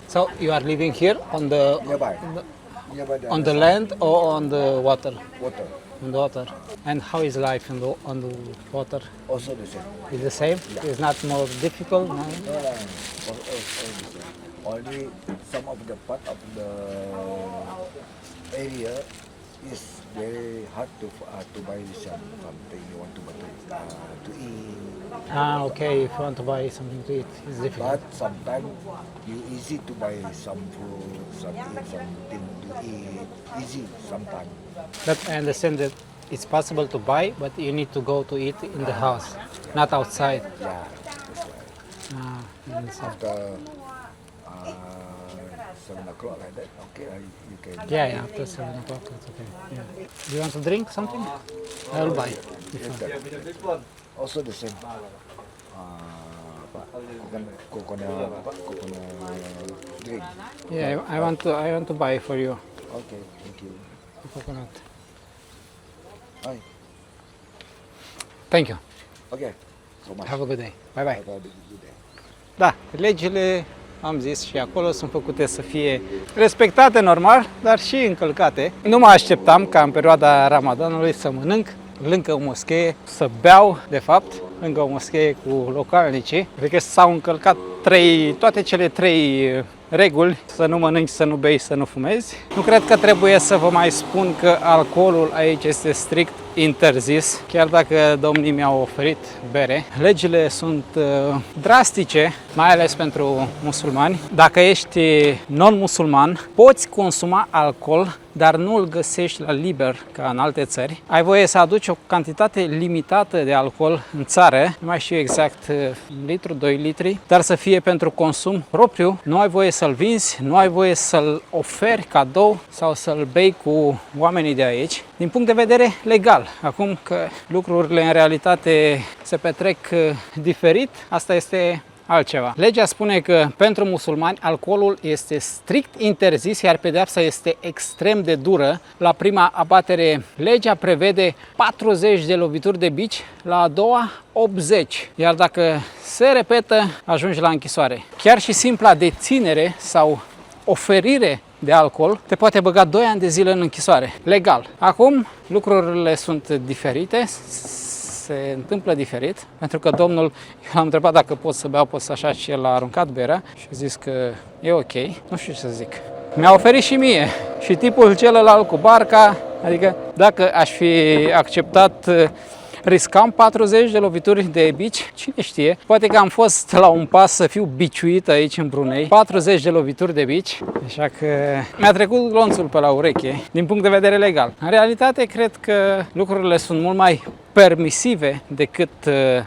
So you are living here on the Nearby the on the land or on the water? water. On the water. And how is life on the water? Also the same. Is the same? It's not more difficult? No? All the same. Only some of the part of the area is very hard to buy something you want to eat. Ah, okay. If you want to buy something to eat, it's difficult. But sometimes you easy to buy some food, something to eat. Easy sometimes. But I understand that it's possible to buy, but you need to go to eat in the house, not outside. Yeah, that's right. Ah, I understand. After 7 o'clock like that, okay, you can. Yeah, after 7 o'clock, it's okay. Yeah. Do you want to drink something? I'll buy. Also the same. Coconut drink. Yeah, I want to buy for you Okay, thank you. coconut. Hi. Thank you. Okay, so much. Have a good day. Bye bye. Have a good day. Da, legile, am zis și acolo, sunt făcute să fie respectate normal, dar și încălcate. Nu mă așteptam ca în perioada Ramadanului să mănânc lângă o moschee, să beau, de fapt, lângă o moschee cu localnicii. Cred că s-au încălcat toate cele 3 reguli, să nu mănânci, să nu bei, să nu fumezi. Nu cred că trebuie să vă mai spun că alcoolul aici este strict interzis, chiar dacă domnii mi-au oferit bere. Legile sunt drastice, mai ales pentru musulmani. Dacă ești non-musulman, poți consuma alcool, dar nu îl găsești la liber ca în alte țări. Ai voie să aduci o cantitate limitată de alcool în țară, nu mai știu exact, 1 litru, 2 litri, dar să fie pentru consum propriu. Nu ai voie să-l vinzi, nu ai voie să-l oferi cadou sau să-l bei cu oamenii de aici, din punct de vedere legal. Acum că lucrurile în realitate se petrec diferit, asta este altceva. Legea spune că pentru musulmani alcoolul este strict interzis, iar pedeapsa este extrem de dură. La prima abatere, legea prevede 40 de lovituri de bici, la a doua 80. Iar dacă se repetă, ajungi la închisoare. Chiar și simpla deținere sau oferire de alcool te poate băga 2 ani de zile în închisoare, legal. Acum lucrurile sunt diferite, se întâmplă diferit, pentru că domnul, eu l-am întrebat dacă pot să beau, pot să așa, și el a aruncat berea și a zis că e ok, nu știu ce să zic. Mi-a oferit și mie și tipul celălalt cu barca, adică dacă aș fi acceptat, riscam 40 de lovituri de bici, cine știe, poate că am fost la un pas să fiu biciuit aici în Brunei, 40 de lovituri de bici, așa că mi-a trecut glonțul pe la ureche din punct de vedere legal. În realitate, cred că lucrurile sunt mult mai permisive decât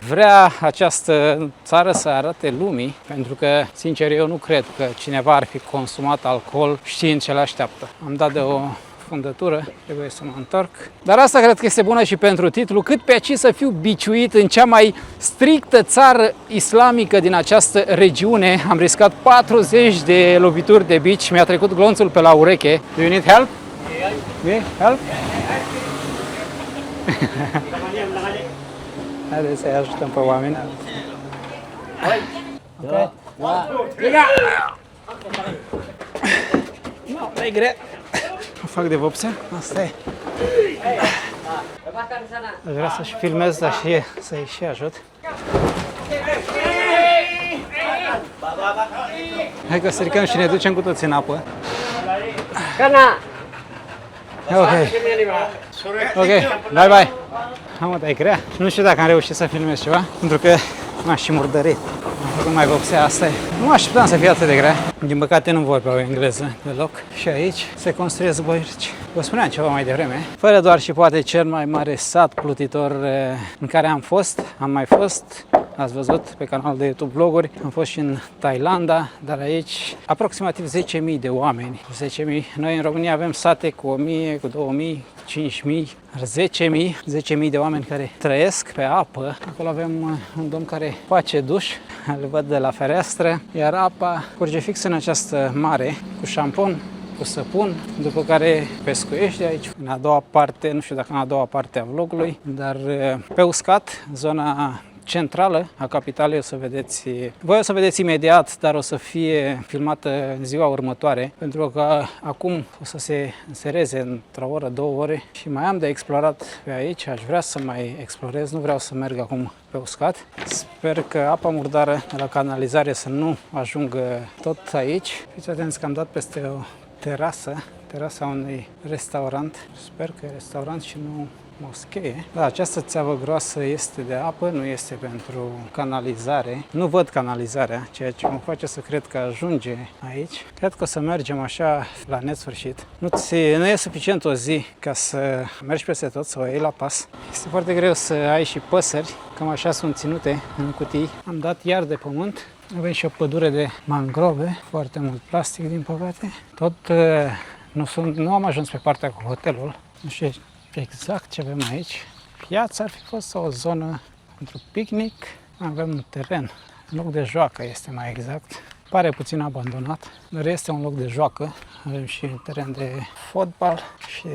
vrea această țară să arate lumii, pentru că, sincer, eu nu cred că cineva ar fi consumat alcool știind ce l-așteaptă. Am dat de o fundătură, trebuie să mă întorc. Dar asta cred că este bună și pentru titlu, cât pe aici să fiu biciuit în cea mai strictă țară islamică din această regiune. Am riscat 40 de lovituri de bici, mi-a trecut glonțul pe la ureche. Do you need help? Yeah. Help? Haideți să-i ajutăm pe oameni. Ok? No, e grea. fac de vopsea. Asta e. Aș vrea să-și filmez, dar și să-i și ajut. Hai că stricăm și ne ducem cu toți în apă. Ok. Ok, bye bye. Am o grea. Nu știu dacă am reușit să filmez ceva, pentru că m-aș și murdărit. Am făcut mai vopsea, asta e. Nu așteptam să fie atât de grea. Din păcate nu vorbeau engleză deloc. Și aici se construiesc băirci. Vă spuneam ceva mai devreme. Fără doar și poate cel mai mare sat plutitor în care am fost. Am mai fost, ați văzut pe canalul de YouTube vloguri. Am fost și în Thailanda, dar aici aproximativ 10.000 de oameni. 10.000. Noi în România avem sate cu 1.000, cu 2.000, 5.000, 10.000 de oameni care trăiesc pe apă. Acolo avem un domn care face duș, îl văd de la fereastră, iar apa curge fix în această mare, cu șampon, cu săpun, după care pescuiești aici. În a doua parte, nu știu dacă în a doua parte a vlogului, dar pe uscat, zona centrală a capitalei, voi o să vedeți imediat, dar o să fie filmată în ziua următoare, pentru că acum o să se însereze într-o oră, 2 ore și mai am de explorat pe aici, aș vrea să mai explorez, nu vreau să merg acum pe uscat. Sper că apa murdară de la canalizare să nu ajungă tot aici. Fiți atenți că am dat peste o terasa unui restaurant, sper că e restaurant și nu moschee. Da, această țeavă groasă este de apă, nu este pentru canalizare. Nu văd canalizarea, ceea ce mă face să cred că ajunge aici. Cred că o să mergem așa la nesfârșit. Nu e suficient o zi ca să mergi peste tot, să o iei la pas. Este foarte greu să ai și păsări, cam așa sunt ținute în cutii. Am dat iar de pământ. Avem și o pădure de mangrove, foarte mult plastic din păcate. Tot nu am ajuns pe partea cu hotelul. Nu știu exact ce avem aici. Piața ar fi fost o zonă pentru picnic. Avem un teren, un loc de joacă este mai exact. Pare puțin abandonat, dar este un loc de joacă. Avem și un teren de fotbal și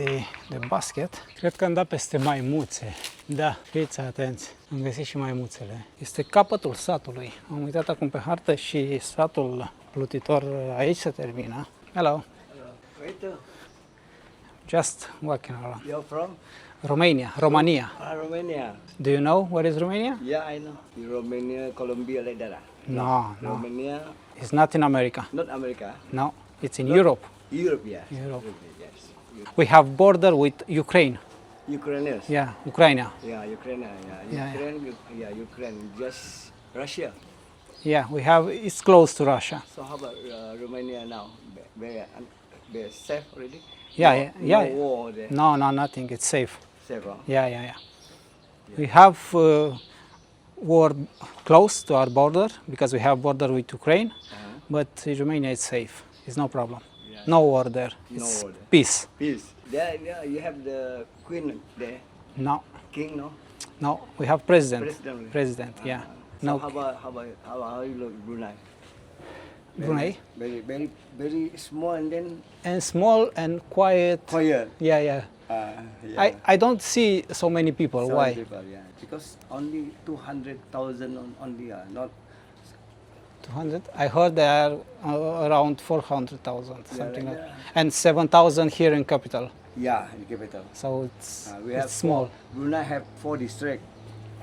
de basket. Cred că am dat peste maimuțe. Da, fiți atenți, am găsit și maimuțele. Este capătul satului. Am uitat acum pe hartă și satul plutitor aici se termină. Hello. Just walking around. You're from? Romania. Romania. Do you know where is Romania? Yeah, I know. Romania, Colombia, like that. No. Romania, It's not in America. not America. No, it's in Europe. Europe, yes. Europe. Yes. We have border with Ukraine. Ukrainians. Yeah, Ukraine. Yeah, Ukraine. Yeah, Yeah, Ukraine. Ukraine. Just Russia. Yeah, it's close to Russia. So how about Romania now? They're safe already. Yeah. No war there. No, nothing. It's safe. Safe. Huh? Yeah. We have war close to our border because we have border with Ukraine, but in Romania it's safe. It's no problem. Yeah. No war there. No It's war there. peace. Peace. There, you have the queen there. No, King, no? no. We have president. President. Yeah. So No. how you look Brunei? Brunei. Very small and then And small and quiet. quiet. Yeah. Yeah. I don't see so many people. Some Why? people, yeah. Because only 200,000 only, not 200. I heard there are around 400,000, something like like. And 7,000 here in capital. yeah, in capital. So it's We have it's small. Brunei have 4 districts: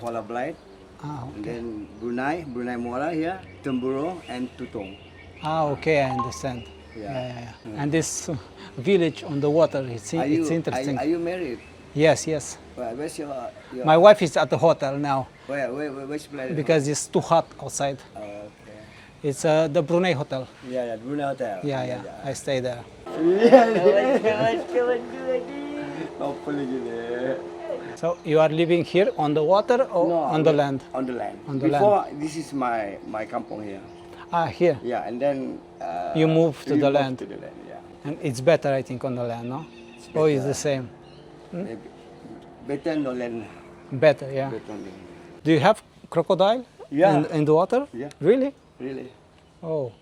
Kuala Belait, and then Brunei Muara here, Temburo, and Tutong. Okay, I understand. Yeah. And this village on the water, it's interesting. Are you married? Yes. Where's your My wife is at the hotel now which place? because it's too hot outside. Okay. It's the Brunei Hotel. Yeah, Brunei Hotel. Yeah. I stay there. Hopefully you So you are living here on the water or on the land? On the land. On the Before, this is my kampong here. Here. Yeah, and then You move to we the moved land. To the land, yeah. And it's better, I think, on the land, no? Or it's the same? Maybe better no land. Better, yeah. Better on the land. Do you have crocodile Yeah. in the water? Yeah. Really? Really. Oh, Really.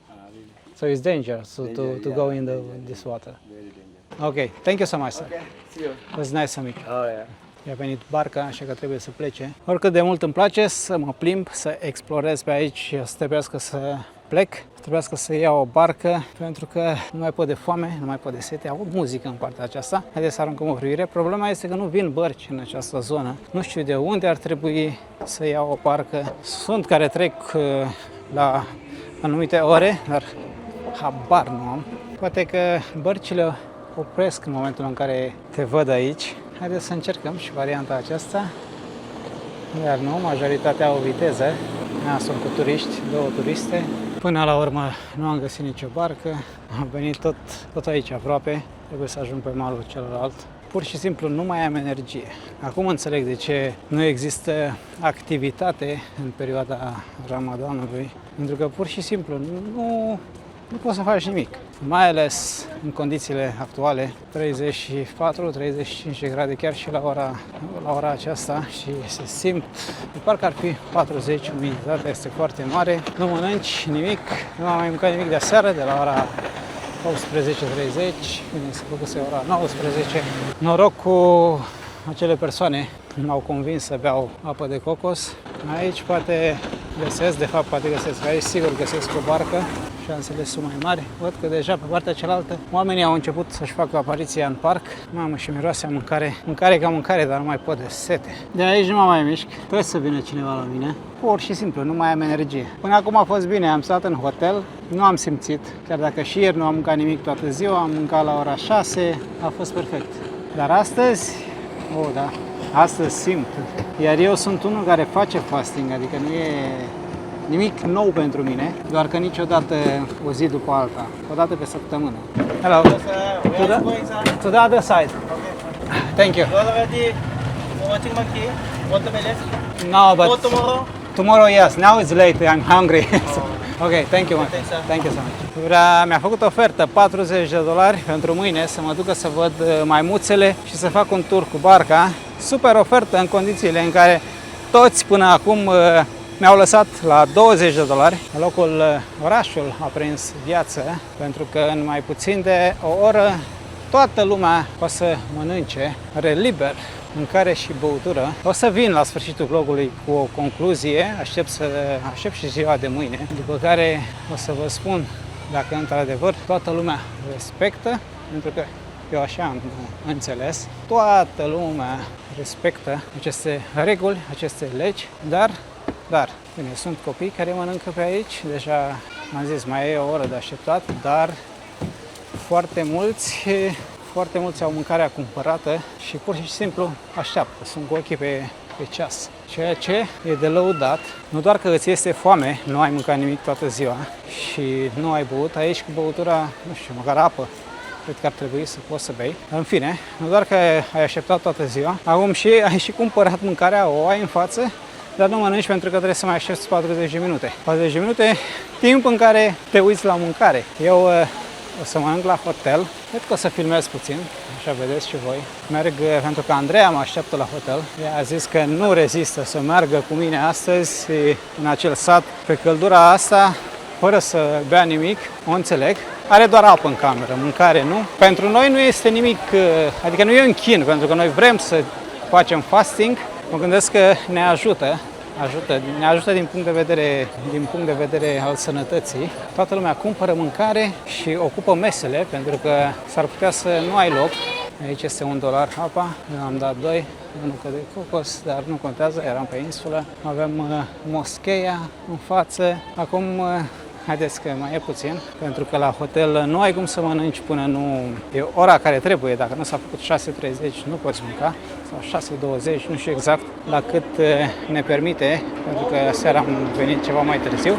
so it's dangerous to Danger, go yeah, in danger, this water. Very dangerous. Okay, thank you so much, sir. Okay, see you. It was nice to meet you. Oh yeah. I-a venit barca, așa că trebuie să plece. Oricât de mult îmi place să mă plimb, să explorez pe aici și să trebuiască să plec, trebuiască să iau o barcă pentru că nu mai pot de foame, nu mai pot de sete, au muzică în partea aceasta. Haideți să aruncăm o privire. Problema este că nu vin bărci în această zonă. Nu știu de unde ar trebui să iau o barcă. Sunt care trec la anumite ore, dar habar nu am. Poate că bărcile opresc în momentul în care te văd aici. Haideți să încercăm și varianta aceasta. Dar nu, majoritatea au viteză. Sunt cu turiști, 2 turiste. Până la urmă nu am găsit nicio barcă. Am venit tot aici aproape. Trebuie să ajung pe malul celălalt. Pur și simplu nu mai am energie. Acum înțeleg de ce nu există activitate în perioada Ramadanului. Pentru că pur și simplu nu poți să faci nimic. Mai ales în condițiile actuale, 34-35 de grade chiar și la ora aceasta și se simt, de parcă ar fi 40, umiditatea este foarte mare. Nu mănânci nimic, nu am mai mâncat nimic de aseară, de la ora 18:30, bine, se făcuse ora 19. Noroc cu acele persoane m-au convins să beau apă de cocos. Aici poate găsesc, aici sigur găsesc o barcă, șansele sunt mai mari. Văd că deja pe partea cealaltă oamenii au început să-și facă apariția în parc. Mamă, și miroase a mâncare ca mâncare, dar nu mai pot de sete. De aici nu mă mai mișc, trebuie să vină cineva la mine. Pur și simplu, nu mai am energie. Până acum a fost bine, am stat în hotel, nu am simțit, chiar dacă și ieri nu am mâncat nimic toată ziua, am mâncat la ora 6, a fost perfect. Dar astăzi, da, astăzi simt. Iar eu sunt unul care face fasting, adică nu e nimic nou pentru mine, doar că niciodată o zi după alta, o dată pe săptămână. Hello. To the other side. Okay. Thank you. You already watching monkey? Watermelon? No, but Or tomorrow? tomorrow, yes. Now it's late. I'm hungry. Ok, thank you, man. Thank you so much. Mi-a făcut ofertă $40 pentru mâine să mă ducă să văd maimuțele și să fac un tur cu barca. Super ofertă în condițiile în care toți până acum mi-au lăsat la $20. Orașul a prins viață pentru că în mai puțin de o oră toată lumea o să mănânce liber, mâncare și băutură. O să vin la sfârșitul vlogului cu o concluzie, aștept și ziua de mâine, după care o să vă spun dacă într-adevăr toată lumea respectă, pentru că eu așa am înțeles, toată lumea respectă aceste reguli, aceste legi, dar, bine, sunt copii care mănâncă pe aici, deja am zis, mai e o oră de așteptat, dar foarte mulți au mâncarea cumpărată și pur și simplu așteaptă, sunt cu ochii pe ceas. Ceea ce e de lăudat, nu doar că îți este foame, nu ai mâncat nimic toată ziua și nu ai băut, aici cu băutura, nu știu, măcar apă, cred că ar trebui să poți să bei. În fine, nu doar că ai așteptat toată ziua, acum ai și cumpărat mâncarea, o ai în față, dar nu mănânci pentru că trebuie să mai aștepți 40 de minute. 40 de minute, timp în care te uiți la mâncare. Eu o să mănânc la hotel, cred că o să filmez puțin, așa vedeți și voi. Merg pentru că Andreea mă așteaptă la hotel. Ea a zis că nu rezistă să meargă cu mine astăzi în acel sat pe căldura asta, fără să bea nimic, o înțeleg. Are doar apă în cameră, mâncare nu. Pentru noi nu este nimic, adică nu e un chin, pentru că noi vrem să facem fasting. Mă gândesc că ne ajută din punct de vedere al sănătății. Toată lumea cumpără mâncare și ocupă mesele, pentru că s-ar putea să nu ai loc. Aici este $1 apa, eu am dat 2, mănâncă de cocos, dar nu contează, eram pe insulă. Avem moscheia în față. Acum haideți că mai e puțin, pentru că la hotel nu ai cum să mănânci până nu e ora care trebuie. Dacă nu s-a făcut 6:30, nu poți mânca, sau 6:20, nu știu exact la cât ne permite, pentru că seara am venit ceva mai târziu.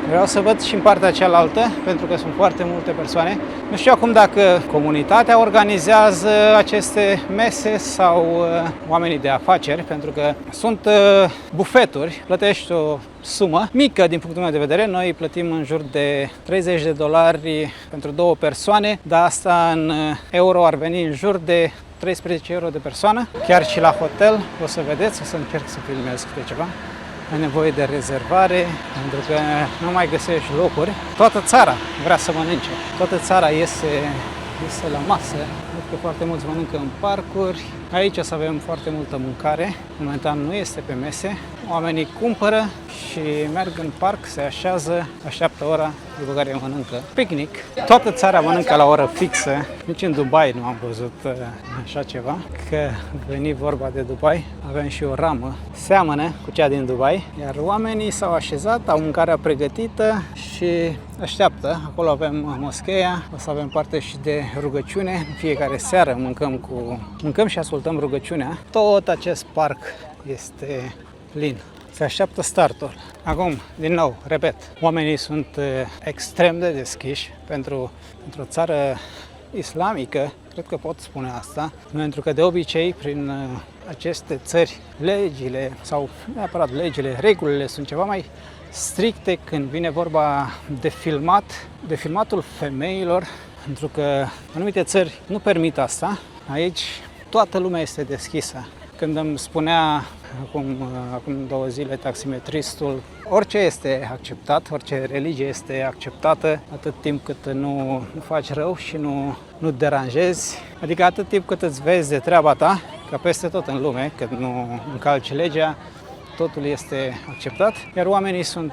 Vreau să văd și în partea cealaltă, pentru că sunt foarte multe persoane. Nu știu acum dacă comunitatea organizează aceste mese sau oamenii de afaceri, pentru că sunt bufeturi, plătești o sumă mică din punctul meu de vedere. Noi plătim în jur de $30 pentru 2 persoane, dar asta în euro ar veni în jur de 13 euro de persoană. Chiar și la hotel, o să vedeți, o să încerc să filmez câte ceva. Ai nevoie de rezervare, pentru că nu mai găsești locuri. Toată țara vrea să mănânce. Toată țara iese la masă. Văd că foarte mulți mănâncă în parcuri. Aici o să avem foarte multă mâncare. Momentan nu este pe mese. oamenii cumpără și merg în parc, se așează, așteaptă ora, după care mănâncă picnic. Toată țara mănâncă la oră fixă. Nici în Dubai nu am văzut așa ceva. Că veni vorba de Dubai, avem și o ramă, seamănă cu cea din Dubai, iar oamenii s-au așezat, au mâncarea pregătită și așteaptă. Acolo avem moscheea, o să avem parte și de rugăciune. În fiecare seară mâncăm și ascultăm rugăciunea. Tot acest parc este plin. Se așteaptă startul. Acum, din nou, repet, oamenii sunt extrem de deschiși pentru o țară islamică, cred că pot spune asta, pentru că de obicei prin aceste țări legile, sau neapărat legile, regulile sunt ceva mai stricte când vine vorba de filmatul femeilor, pentru că anumite țări nu permit asta. Aici toată lumea este deschisă. Când îmi spunea acum 2 zile taximetristul, orice este acceptat, orice religie este acceptată atât timp cât nu faci rău și nu deranjezi, adică atât timp cât îți vezi de treaba ta, ca peste tot în lume, cât nu încalci legea, totul este acceptat, iar oamenii sunt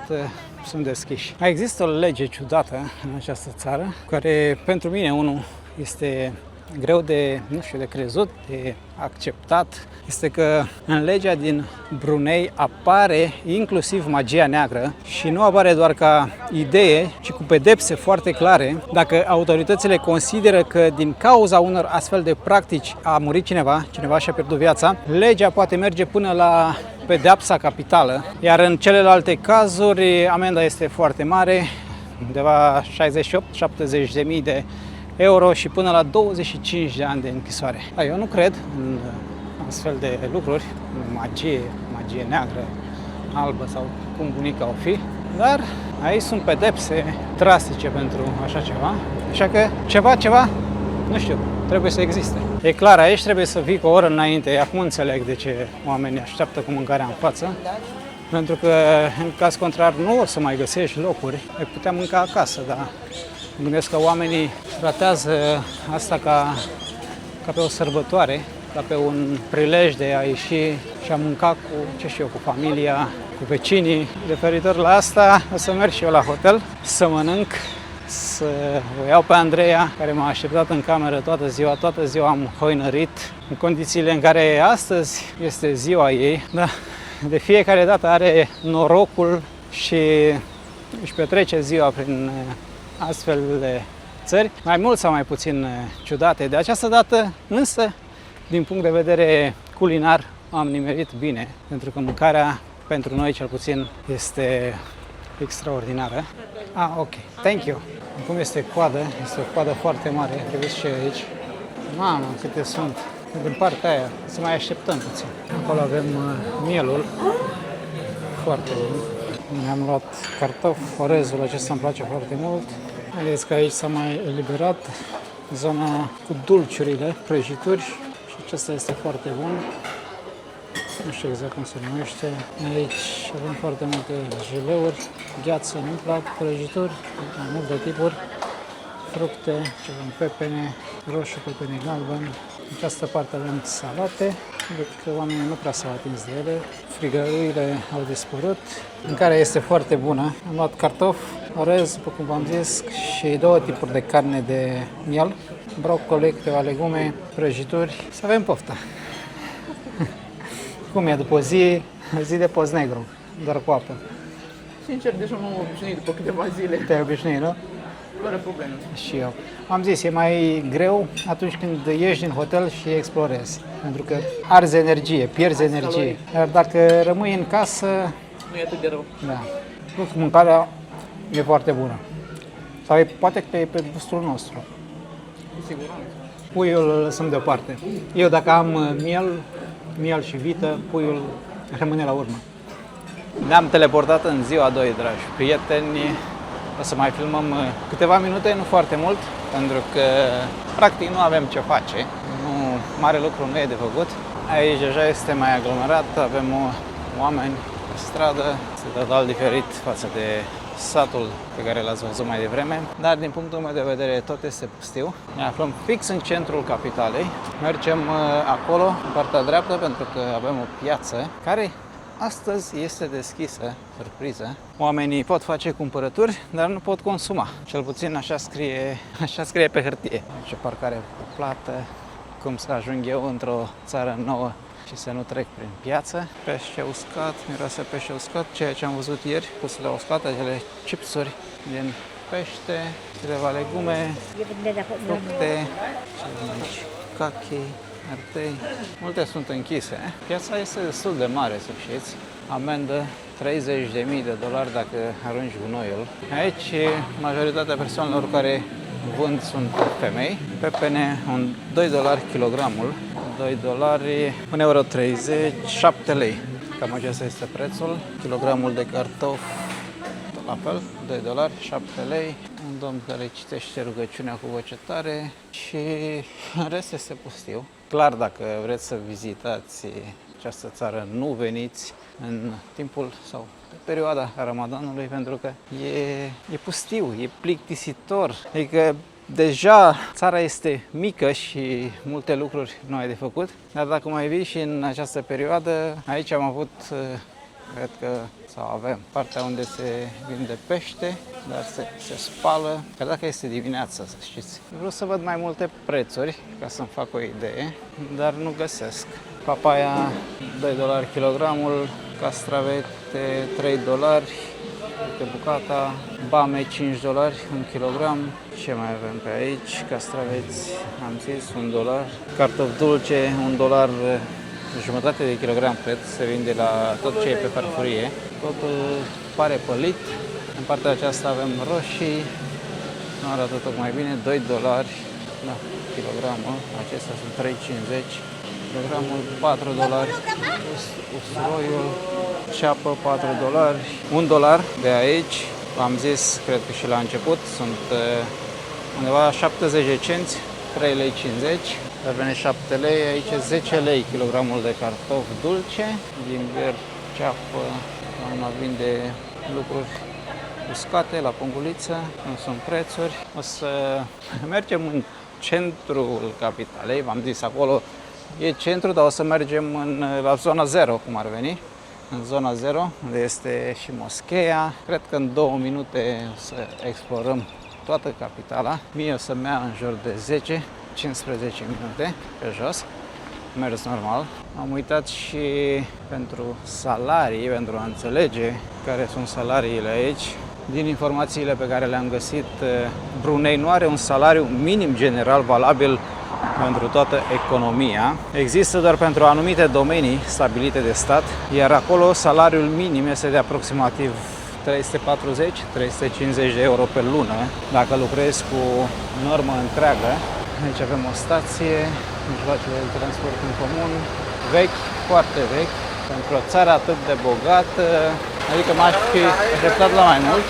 deschiși. Mai există o lege ciudată în această țară, care pentru mine unul este greu de crezut, de acceptat, este că în legea din Brunei apare inclusiv magia neagră și nu apare doar ca idee, ci cu pedepse foarte clare. Dacă autoritățile consideră că din cauza unor astfel de practici a murit cineva și-a pierdut viața, legea poate merge până la pedeapsa capitală, iar în celelalte cazuri amenda este foarte mare, undeva 68-70 de mii de euro și până la 25 de ani de închisoare. Eu nu cred în astfel de lucruri, magie neagră, albă sau cum bunica o fi, dar aici sunt pedepse drastice pentru așa ceva, așa că ceva, nu știu, trebuie să existe. E clar, aici trebuie să vii cu o oră înainte, acum înțeleg de ce oamenii așteaptă cu mâncarea în față, pentru că în caz contrar nu o să mai găsești locuri, ai putea mânca acasă, dar mă gândesc că oamenii tratează asta ca pe o sărbătoare, ca pe un prilej de a ieși și a mânca cu familia, cu vecinii. Referitor la asta, o să merg și eu la hotel să mănânc, să o iau pe Andreea, care m-a așteptat în cameră toată ziua am hoinărit, în condițiile în care astăzi este ziua ei. Da, de fiecare dată are norocul și își petrece ziua prin astfel de țări, mai mult sau mai puțin ciudate. De această dată, însă, din punct de vedere culinar, am nimerit bine, pentru că mâncarea, pentru noi cel puțin, este extraordinară. Ok, thank you. Acum este coadă, este o coadă foarte mare, vedeți și aici. Mamă, câte sunt. Din partea aia, să mai așteptăm puțin. Acolo avem mielul, foarte bun. Mi-am luat cartofi, orezul acesta îmi place foarte mult. Vedeți că aici s-a mai eliberat zona cu dulciurile, prăjituri și acesta este foarte bun. Nu știu exact cum se numește. Aici avem foarte multe jeleuri, gheață, nu-mi plac, prăjituri, mai multe tipuri, fructe, ce avem pepene, roșu, pepene galben. În această parte avem salate, văd că oamenii nu prea s-au atins de ele. Frigăruile au dispărut. Mâncarea este foarte bună. Am luat cartofi, orez, după cum v-am zis, și 2 tipuri de carne de miel, broccoli, câteva legume, prăjituri. Să avem poftă! Cum e după zi de post negru, doar cu apă? Sincer, deja m-am obișnuit după câteva zile. Te-ai obișnuit, nu? Fără probleme. Și eu. Am zis, e mai greu atunci când ieși din hotel și explorezi, pentru că arzi energie, pierzi energie. Dar dacă rămâi în casă, Nu e atât de rău. da. Plus, mâncarea e foarte bună. Sau poate că e pe gustul nostru. Cu siguranță. Puiul îl lăsăm deoparte. Eu dacă am miel și vită, puiul rămâne la urmă. Ne-am teleportat în ziua 2, dragi prieteni. O să mai filmăm câteva minute, nu foarte mult, pentru că practic nu avem ce face. Mare lucru nu e de făcut. Aici deja este mai aglomerat, avem oameni pe stradă, este total diferit față de satul pe care l-ați văzut mai devreme, dar din punctul meu de vedere tot este pustiu. Ne aflăm fix în centrul capitalei, mergem acolo, în partea dreaptă, pentru că avem o piață care astăzi este deschisă, surpriză. Oamenii pot face cumpărături, dar nu pot consuma. Cel puțin așa scrie pe hârtie. Ce parcare plată, cum să ajung eu într-o țară nouă și să nu trec prin piață. Pește uscat, miroase pește uscat, ceea ce am văzut ieri, puse la uscat, acele chipsuri din pește, câteva legume, fructe, ce aici, cachi, artei, multe sunt închise. Piața este destul de mare, să știți. Amendă $30.000 dacă arunci gunoiul. Aici majoritatea persoanelor care vând sunt femei. Pepene, $2 kilogramul, $2, €1,30, 7 lei. Cam acesta este prețul. Kilogramul de cartofi, tot la fel, $2, 7 lei. Un domn care citește rugăciunea cu voce tare și în rest este pustiu. Clar, dacă vreți să vizitați această țară, nu veniți în timpul sau pe perioada Ramadanului, pentru că e pustiu, e plictisitor. Adică deja țara este mică și multe lucruri nu ai de făcut, dar dacă mai vii și în această perioadă, aici am avut, cred că, sau avem partea unde se vinde pește, dar se spală, chiar dacă este dimineața, să știți. Vreau să văd mai multe prețuri, ca să-mi fac o idee, dar nu găsesc. Papaya, $2 kilogramul, castravete, $3, uite bucata, bame, $5, 1 kilogram. Ce mai avem pe aici? Castraveți, am zis, $1, cartofi dulce, $1, jumătate de kilogram, cred, se vinde la tot ce e pe farfurie. Totul pare pălit. În partea aceasta avem roșii, nu arată tocmai bine, $2, da, kilogramul, acestea sunt $3,50, kilogramul $4, usturoiul, ceapă $4, $1 de aici, am zis, cred că și la început, sunt undeva 70 de cenți, $3,50, revene 7 lei, aici 10 lei kilogramul de cartofi dulce, limber, ceapă, doamna vinde lucruri uscate la punguliță, nu sunt prețuri. O să mergem în centrul capitalei, v-am zis acolo e centru, dar o să mergem la zona 0, cum ar veni, în zona 0, unde este și moscheea. Cred că în 2 minute o să explorăm toată capitala. Mie o să-mi ia în jur de 10-15 minute pe jos, mers normal. Am uitat și pentru salarii, pentru a înțelege care sunt salariile aici. Din informațiile pe care le-am găsit, Brunei nu are un salariu minim general valabil pentru toată economia. Există doar pentru anumite domenii stabilite de stat, iar acolo salariul minim este de aproximativ 340-350 de euro pe lună, dacă lucrezi cu normă întreagă. Aici avem o stație, mijloacele de transport în comun, vechi, foarte vechi, pentru o țară atât de bogată, adică m-aș fi așteptat la mai mult.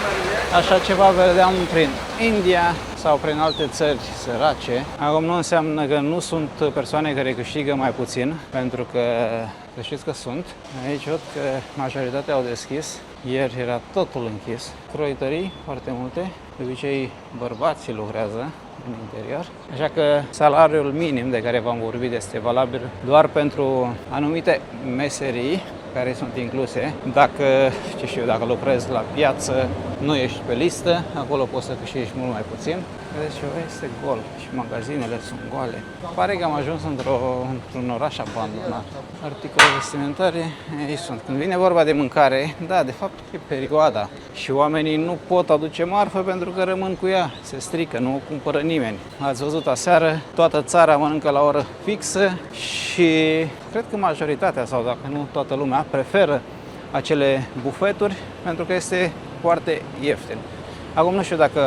Așa ceva vedeam prin India sau prin alte țări sărace. Acum nu înseamnă că nu sunt persoane care câștigă mai puțin, pentru că să știți că sunt. Aici văd că majoritatea au deschis. Ieri era totul închis. Croitorii, foarte multe. De obicei bărbații lucrează în interior. Așa că salariul minim de care v-am vorbit este valabil doar pentru anumite meserii care sunt incluse. Dacă, ce știu, dacă lucrezi la piață, nu ești pe listă, acolo poți să câștigi mult mai puțin. Vedeți, ceva este gol și magazinele sunt goale. Pare că am ajuns într-un oraș abandonat. Articole vestimentare, aici sunt. Când vine vorba de mâncare, da, de fapt e perioada și oamenii nu pot aduce marfă pentru că rămân cu ea, se strică, nu o cumpără nimeni. Ați văzut aseară, toată țara mănâncă la oră fixă și cred că majoritatea, sau dacă nu toată lumea, preferă acele bufeturi pentru că este foarte ieftin. Acum nu știu dacă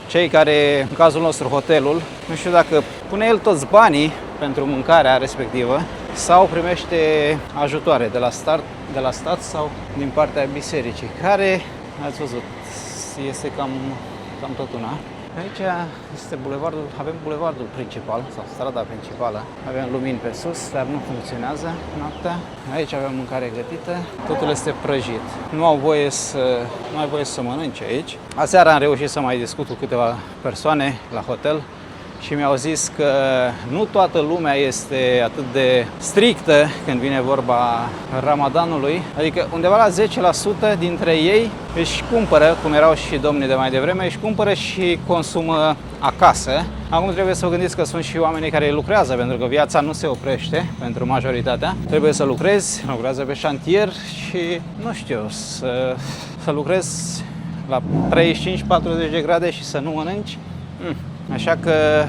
cei care, în cazul nostru hotelul, nu știu dacă pune el toți banii pentru mâncarea respectivă sau primește ajutoare de la stat sau din partea bisericii, care, ați văzut, este cam tot una. Aici este bulevardul, avem bulevardul principal sau strada principală. Avem lumini pe sus, dar nu funcționează noaptea. Aici avem mâncare gătită, totul este prăjit. Nu ai voie să mănânce aici. Aseară am reușit să mai discut cu câteva persoane la hotel și mi-au zis că nu toată lumea este atât de strictă când vine vorba Ramadanului, adică undeva la 10% dintre ei își cumpără, cum erau și domnii de mai devreme, își cumpără și consumă acasă. Acum trebuie să vă gândiți că sunt și oamenii care lucrează, pentru că viața nu se oprește pentru majoritatea. Trebuie să lucrează pe șantier și, nu știu, să lucrezi la 35-40 de grade și să nu mănânci. Așa că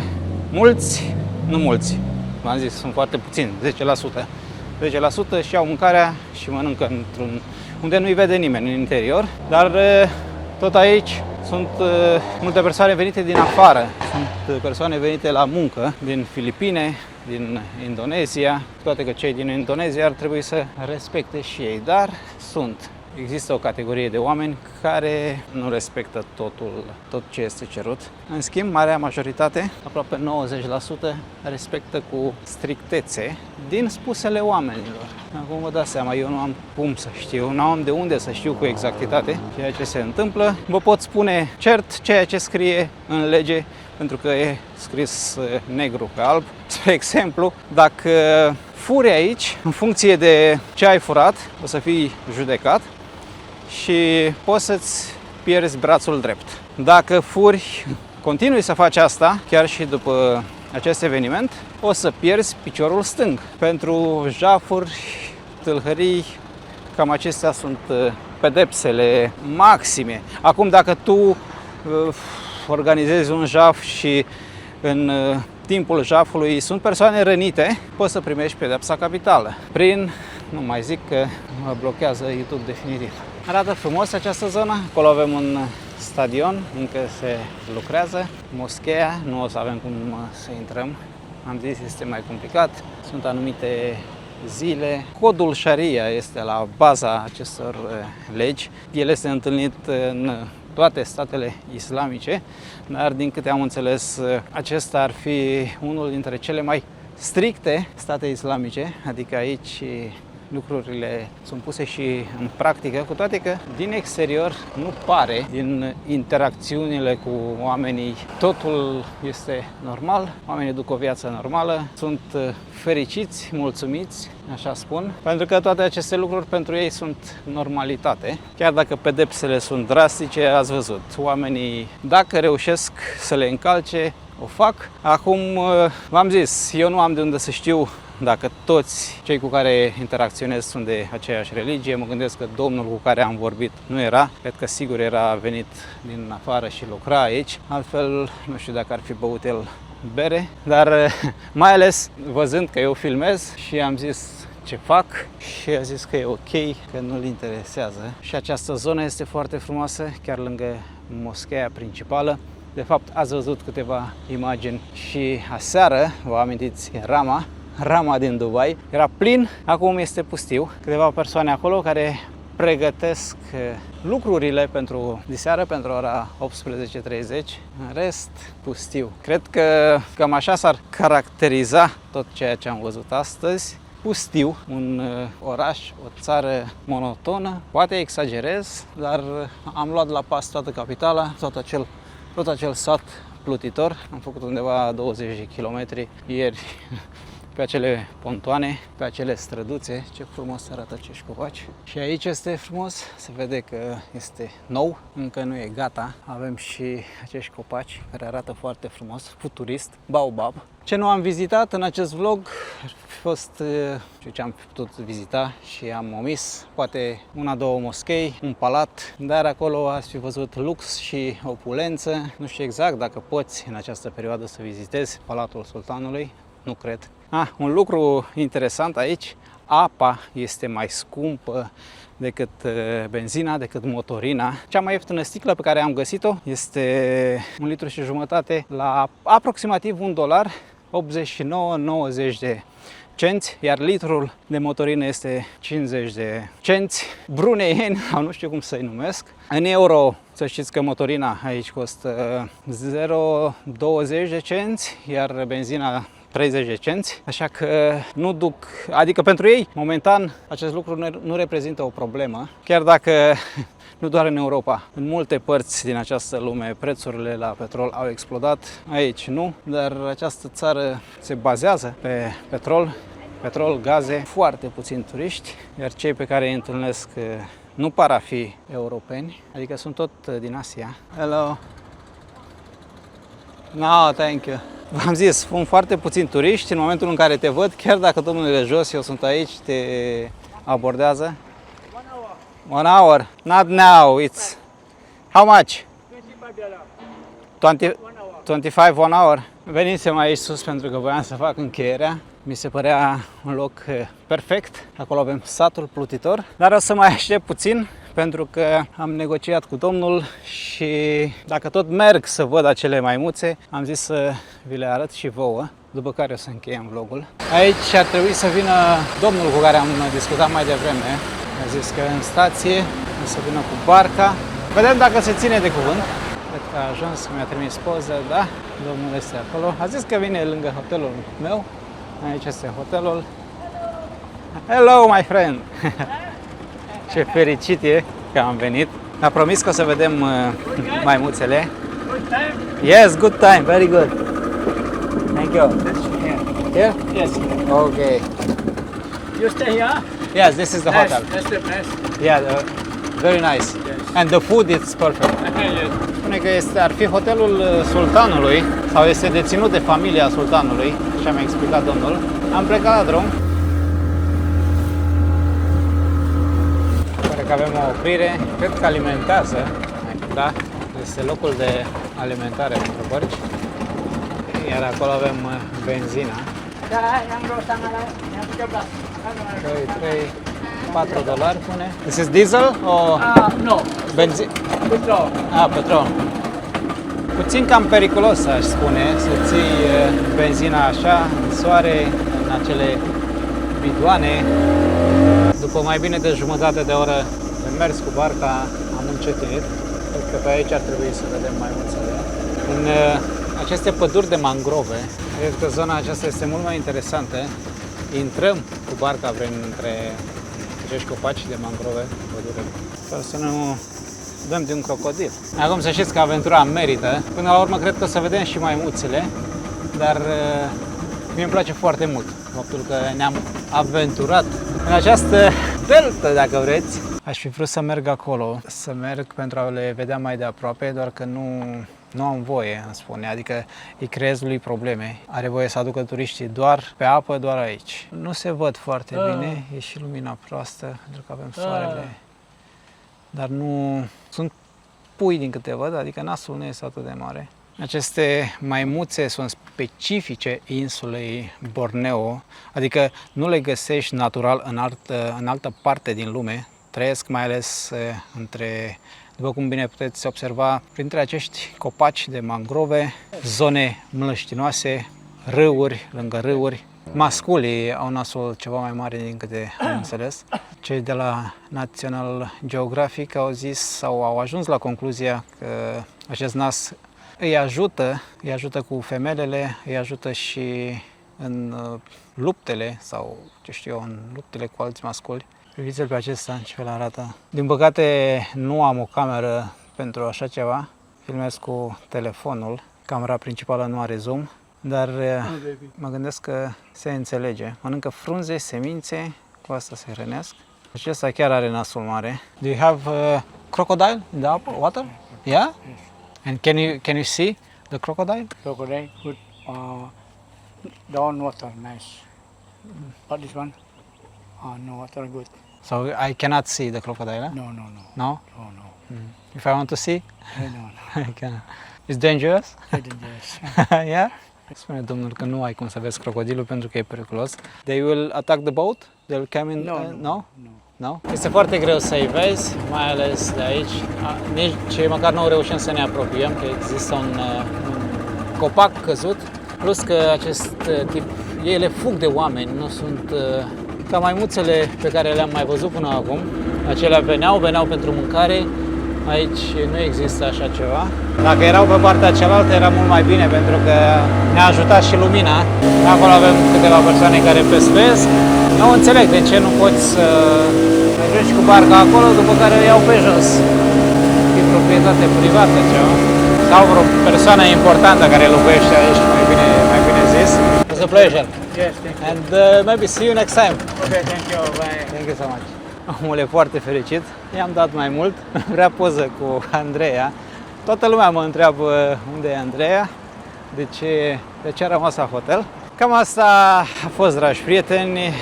nu mulți, v-am zis, sunt foarte puțini, 10%. 10% și iau mâncarea și mănâncă unde nu-i vede nimeni în interior, dar tot aici sunt multe persoane venite din afară, sunt persoane venite la muncă din Filipine, din Indonezia, toate că cei din Indonezia ar trebui să respecte și ei, dar există o categorie de oameni care nu respectă tot ce este cerut. În schimb, marea majoritate, aproape 90%, respectă cu strictețe din spusele oamenilor. Acum vă dați seama, eu nu am cum să știu, nu am de unde să știu cu exactitate ceea ce se întâmplă. Vă pot spune cert ceea ce scrie în lege, pentru că e scris negru pe alb. Spre exemplu, dacă furi aici, în funcție de ce ai furat, o să fii judecat și poți să-ți pierzi brațul drept. Dacă furi, continui să faci asta, chiar și după acest eveniment, o să pierzi piciorul stâng. Pentru jafuri, tâlhării, cam acestea sunt pedepsele maxime. Acum, dacă tu organizezi un jaf și în timpul jafului sunt persoane rănite, poți să primești pedepsa capitală. Nu mai zic că mă blochează YouTube definitiv. Arată frumos această zonă, acolo avem un stadion, încă se lucrează, moscheea, nu o să avem cum să intrăm, am zis este mai complicat, sunt anumite zile. Codul Sharia este la baza acestor legi, el este întâlnit în toate statele islamice, dar din câte am înțeles, acesta ar fi unul dintre cele mai stricte state islamice, adică aici lucrurile sunt puse și în practică, cu toate că din exterior nu pare, din interacțiunile cu oamenii, totul este normal, oamenii duc o viață normală, sunt fericiți, mulțumiți, așa spun, pentru că toate aceste lucruri pentru ei sunt normalitate. Chiar dacă pedepsele sunt drastice, ați văzut, oamenii, dacă reușesc să le încalce, o fac. Acum, v-am zis, eu nu am de unde să știu dacă toți cei cu care interacționez sunt de aceeași religie. Mă gândesc că domnul cu care am vorbit nu era, cred că sigur era venit din afară și lucra aici, altfel nu știu dacă ar fi băut el bere, dar mai ales văzând că eu filmez și am zis ce fac și a zis că e ok, că nu-l interesează. Și această zonă este foarte frumoasă, chiar lângă moscheea principală. De fapt, ați văzut câteva imagini și aseară, vă amintiți, Rama din Dubai, era plin, acum este pustiu. Câteva persoane acolo care pregătesc lucrurile pentru diseară, pentru ora 18:30, în rest pustiu. Cred că cam așa s-ar caracteriza tot ceea ce am văzut astăzi. Pustiu, un oraș, o țară monotonă, poate exagerez, dar am luat la pas toată capitala, tot acel sat plutitor. Am făcut undeva 20 de kilometri ieri pe acele pontoane, pe acele străduțe. Ce frumos arată acești copaci. Și aici este frumos, se vede că este nou, încă nu e gata. Avem și acești copaci care arată foarte frumos, futurist, baobab. Ce nu am vizitat în acest vlog ar fi fost ce am putut vizita și am omis, poate una-două moschei, un palat, dar acolo ați fi văzut lux și opulență. Nu știu exact dacă poți în această perioadă să vizitezi Palatul Sultanului, nu cred. Un lucru interesant aici, apa este mai scumpă decât benzina, decât motorina. Cea mai ieftină sticlă pe care am găsit-o este 1,5 litri la aproximativ $1, 89-90 de cenți, iar litrul de motorină este 50 de cenți bruneieni, sau nu știu cum să-i numesc. În euro, să știți că motorina aici costă 0,20 de cenți, iar benzina 30 de cenți, așa că nu duc, adică pentru ei, momentan, acest lucru nu reprezintă o problemă, chiar dacă nu doar în Europa. În multe părți din această lume prețurile la petrol au explodat, aici nu, dar această țară se bazează pe petrol, gaze, foarte puțini turiști, iar cei pe care îi întâlnesc nu par a fi europeni, adică sunt tot din Asia. Hello! No, thank you! V-am zis, sunt foarte puțini turiști, în momentul în care te văd, chiar dacă domnul e jos, eu sunt aici, te abordează. 1 hour. Not now, it's... How much? 25 1 hour. Venisem aici sus pentru că voiam să fac încheierea. Mi se părea un loc perfect. Acolo avem satul plutitor. Dar o să mai aștept puțin pentru că am negociat cu domnul și dacă tot merg să văd acele maimuțe, am zis să vi le arăt și vouă, după care o să încheiem vlogul. Aici ar trebui să vină domnul cu care am discutat mai devreme. A zis că în stație o să vină cu barca. Vedem dacă se ține de cuvânt. Cred că a ajuns, mi-a trimis poză, da? Domnul este acolo. A zis că vine lângă hotelul meu. Aici este hotelul. Hello, my friend! Ce fericit e că am venit. A promis că o să vedem maimuțele. Yes, good time, very good. Thank you. Here? Yes. Okay. You stay here? Yes, this is the hotel. That's the place. Yeah, very nice. And the food is perfect. Yes. Spune că ar fi hotelul sultanului sau este deținut de familia sultanului, așa mi-a explicat domnul. Am plecat la drum. Pare că avem o oprire, cred că alimentează, da? Este locul de alimentare pentru bărci. Iar acolo avem benzina. 3, 4 dolari pune. This is diesel or No. benzin? Petrol. Petrol. Puțin cam periculos, aș spune, să ții benzina așa, în soare, în acele bidoane. După mai bine de jumătate de oră de mers cu barca, am încetinit. Cred că pe aici ar trebui să vedem mai mulțele. În aceste păduri de mangrove, cred că zona aceasta este mult mai interesantă. Intrăm cu barca între acești copaci de mangrove, pădure. Sper să nu dăm de un crocodil. Acum să știți că aventura merită. Până la urmă cred că o să vedem și maimuțele, dar mie îmi place foarte mult faptul că ne-am aventurat în această deltă, dacă vreți. Aș fi vrut să merg acolo, să merg pentru a le vedea mai de aproape, doar că nu am voie, îmi spune, adică îi creez lui probleme. Are voie să aducă turiștii doar pe apă, doar aici. Nu se văd foarte bine, e și lumina proastă, pentru că avem soarele. Dar nu sunt pui din câte văd, adică nasul nu este atât de mare. Aceste maimuțe sunt specifice insulei Borneo, adică nu le găsești natural în altă parte din lume. Trăiesc mai ales după cum bine puteți observa, printre acești copaci de mangrove, zone mlăștinoase, râuri, lângă râuri. Masculii au nasul ceva mai mare din câte am înțeles. Cei de la National Geographic au zis sau au ajuns la concluzia că acest nas îi ajută cu femelele, îi ajută și în luptele sau, ce știu eu, în luptele cu alți masculi. Priviți-l pe acesta, ce fel arată. Din păcate nu am o cameră pentru așa ceva, filmez cu telefonul, camera principală nu are zoom, dar mă gândesc că se înțelege. Mănâncă frunze, semințe, cu asta se hrănesc. Acesta chiar are nasul mare. Do you have crocodile in the water? Yeah? And can you see the crocodile? Crocodile good. Down water nice. But this one? No water good. So I cannot see the crocodile, eh? No. No? Oh no. If I want to see, No. I cannot. It's dangerous? Dangerous. Yeah? Spune domnul că nu ai cum să vezi crocodilul pentru că e periculos. They will attack the boat? They will come in? No? No? Este foarte greu să-i vezi, mai ales de aici. Nici măcar nu reușim să ne apropiem, că există un copac căzut. Plus că acest tip, ele fug de oameni, nu sunt ca maimuțele pe care le-am mai văzut până acum. Acelea veneau pentru mâncare. Aici nu există așa ceva. Dacă erau pe partea cealaltă era mult mai bine pentru că ne-a ajutat și lumina. Acolo avem câteva persoane care pescuiesc. Nu înțeleg de ce nu poți să ajungi cu barca acolo, după care o iau pe jos. proprietate privată ceva? Sau vreo persoană importantă care locuiește aici, mai bine zis? It's a pleasure. Yes, thank you. And maybe see you next time. Okay, thank you. Bye. Thank you so much. Omul e foarte fericit. I-am dat mai mult. Vrea poză cu Andreea. Toată lumea mă întreabă unde e Andreea, de ce a rămas la hotel. Cam asta a fost, dragi prieteni.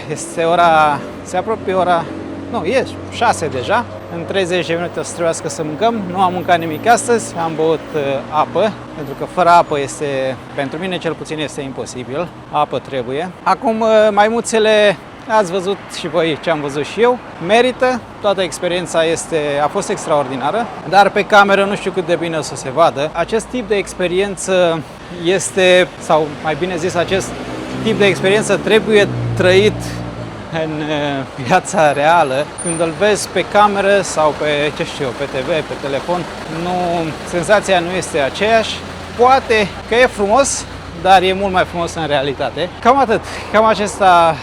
Se apropie ora, nu, e 6 deja. În 30 de minute o să trebuiască să mâncăm. Nu am mâncat nimic astăzi, am băut apă, pentru că fără apă pentru mine cel puțin este imposibil. Apă trebuie. Acum maimuțele, ați văzut și voi ce am văzut și eu, merită, toată experiența a fost extraordinară, dar pe cameră nu știu cât de bine o să se vadă. Acest tip de experiență este, sau mai bine zis, acest tip de experiență trebuie trăit în viața reală. Când îl vezi pe cameră sau pe TV, pe telefon, senzația nu este aceeași. Poate că e frumos, dar e mult mai frumos în realitate. Cam atât. Cam aceasta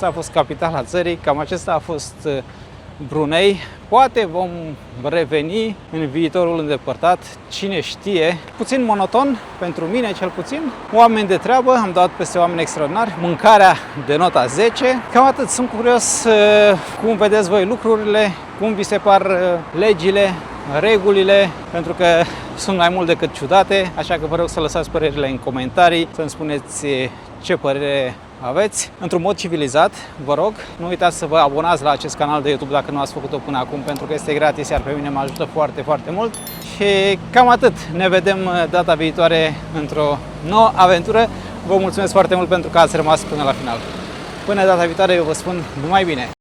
a fost capitala țării, cam acesta a fost Brunei. Poate vom reveni în viitorul îndepărtat, cine știe. Puțin monoton, pentru mine cel puțin. Oameni de treabă, am dat peste oameni extraordinari, mâncarea de nota 10. Cam atât, sunt curios cum vedeți voi lucrurile, cum vi se par legile, regulile, pentru că sunt mai mult decât ciudate, așa că vă rog să lăsați părerile în comentarii, să-mi spuneți ce părere aveți. Într-un mod civilizat, vă rog, nu uitați să vă abonați la acest canal de YouTube dacă nu ați făcut-o până acum, pentru că este gratis, iar pe mine mă ajută foarte, foarte mult. Și cam atât. Ne vedem data viitoare într-o nouă aventură. Vă mulțumesc foarte mult pentru că ați rămas până la final. Până data viitoare, eu vă spun numai bine!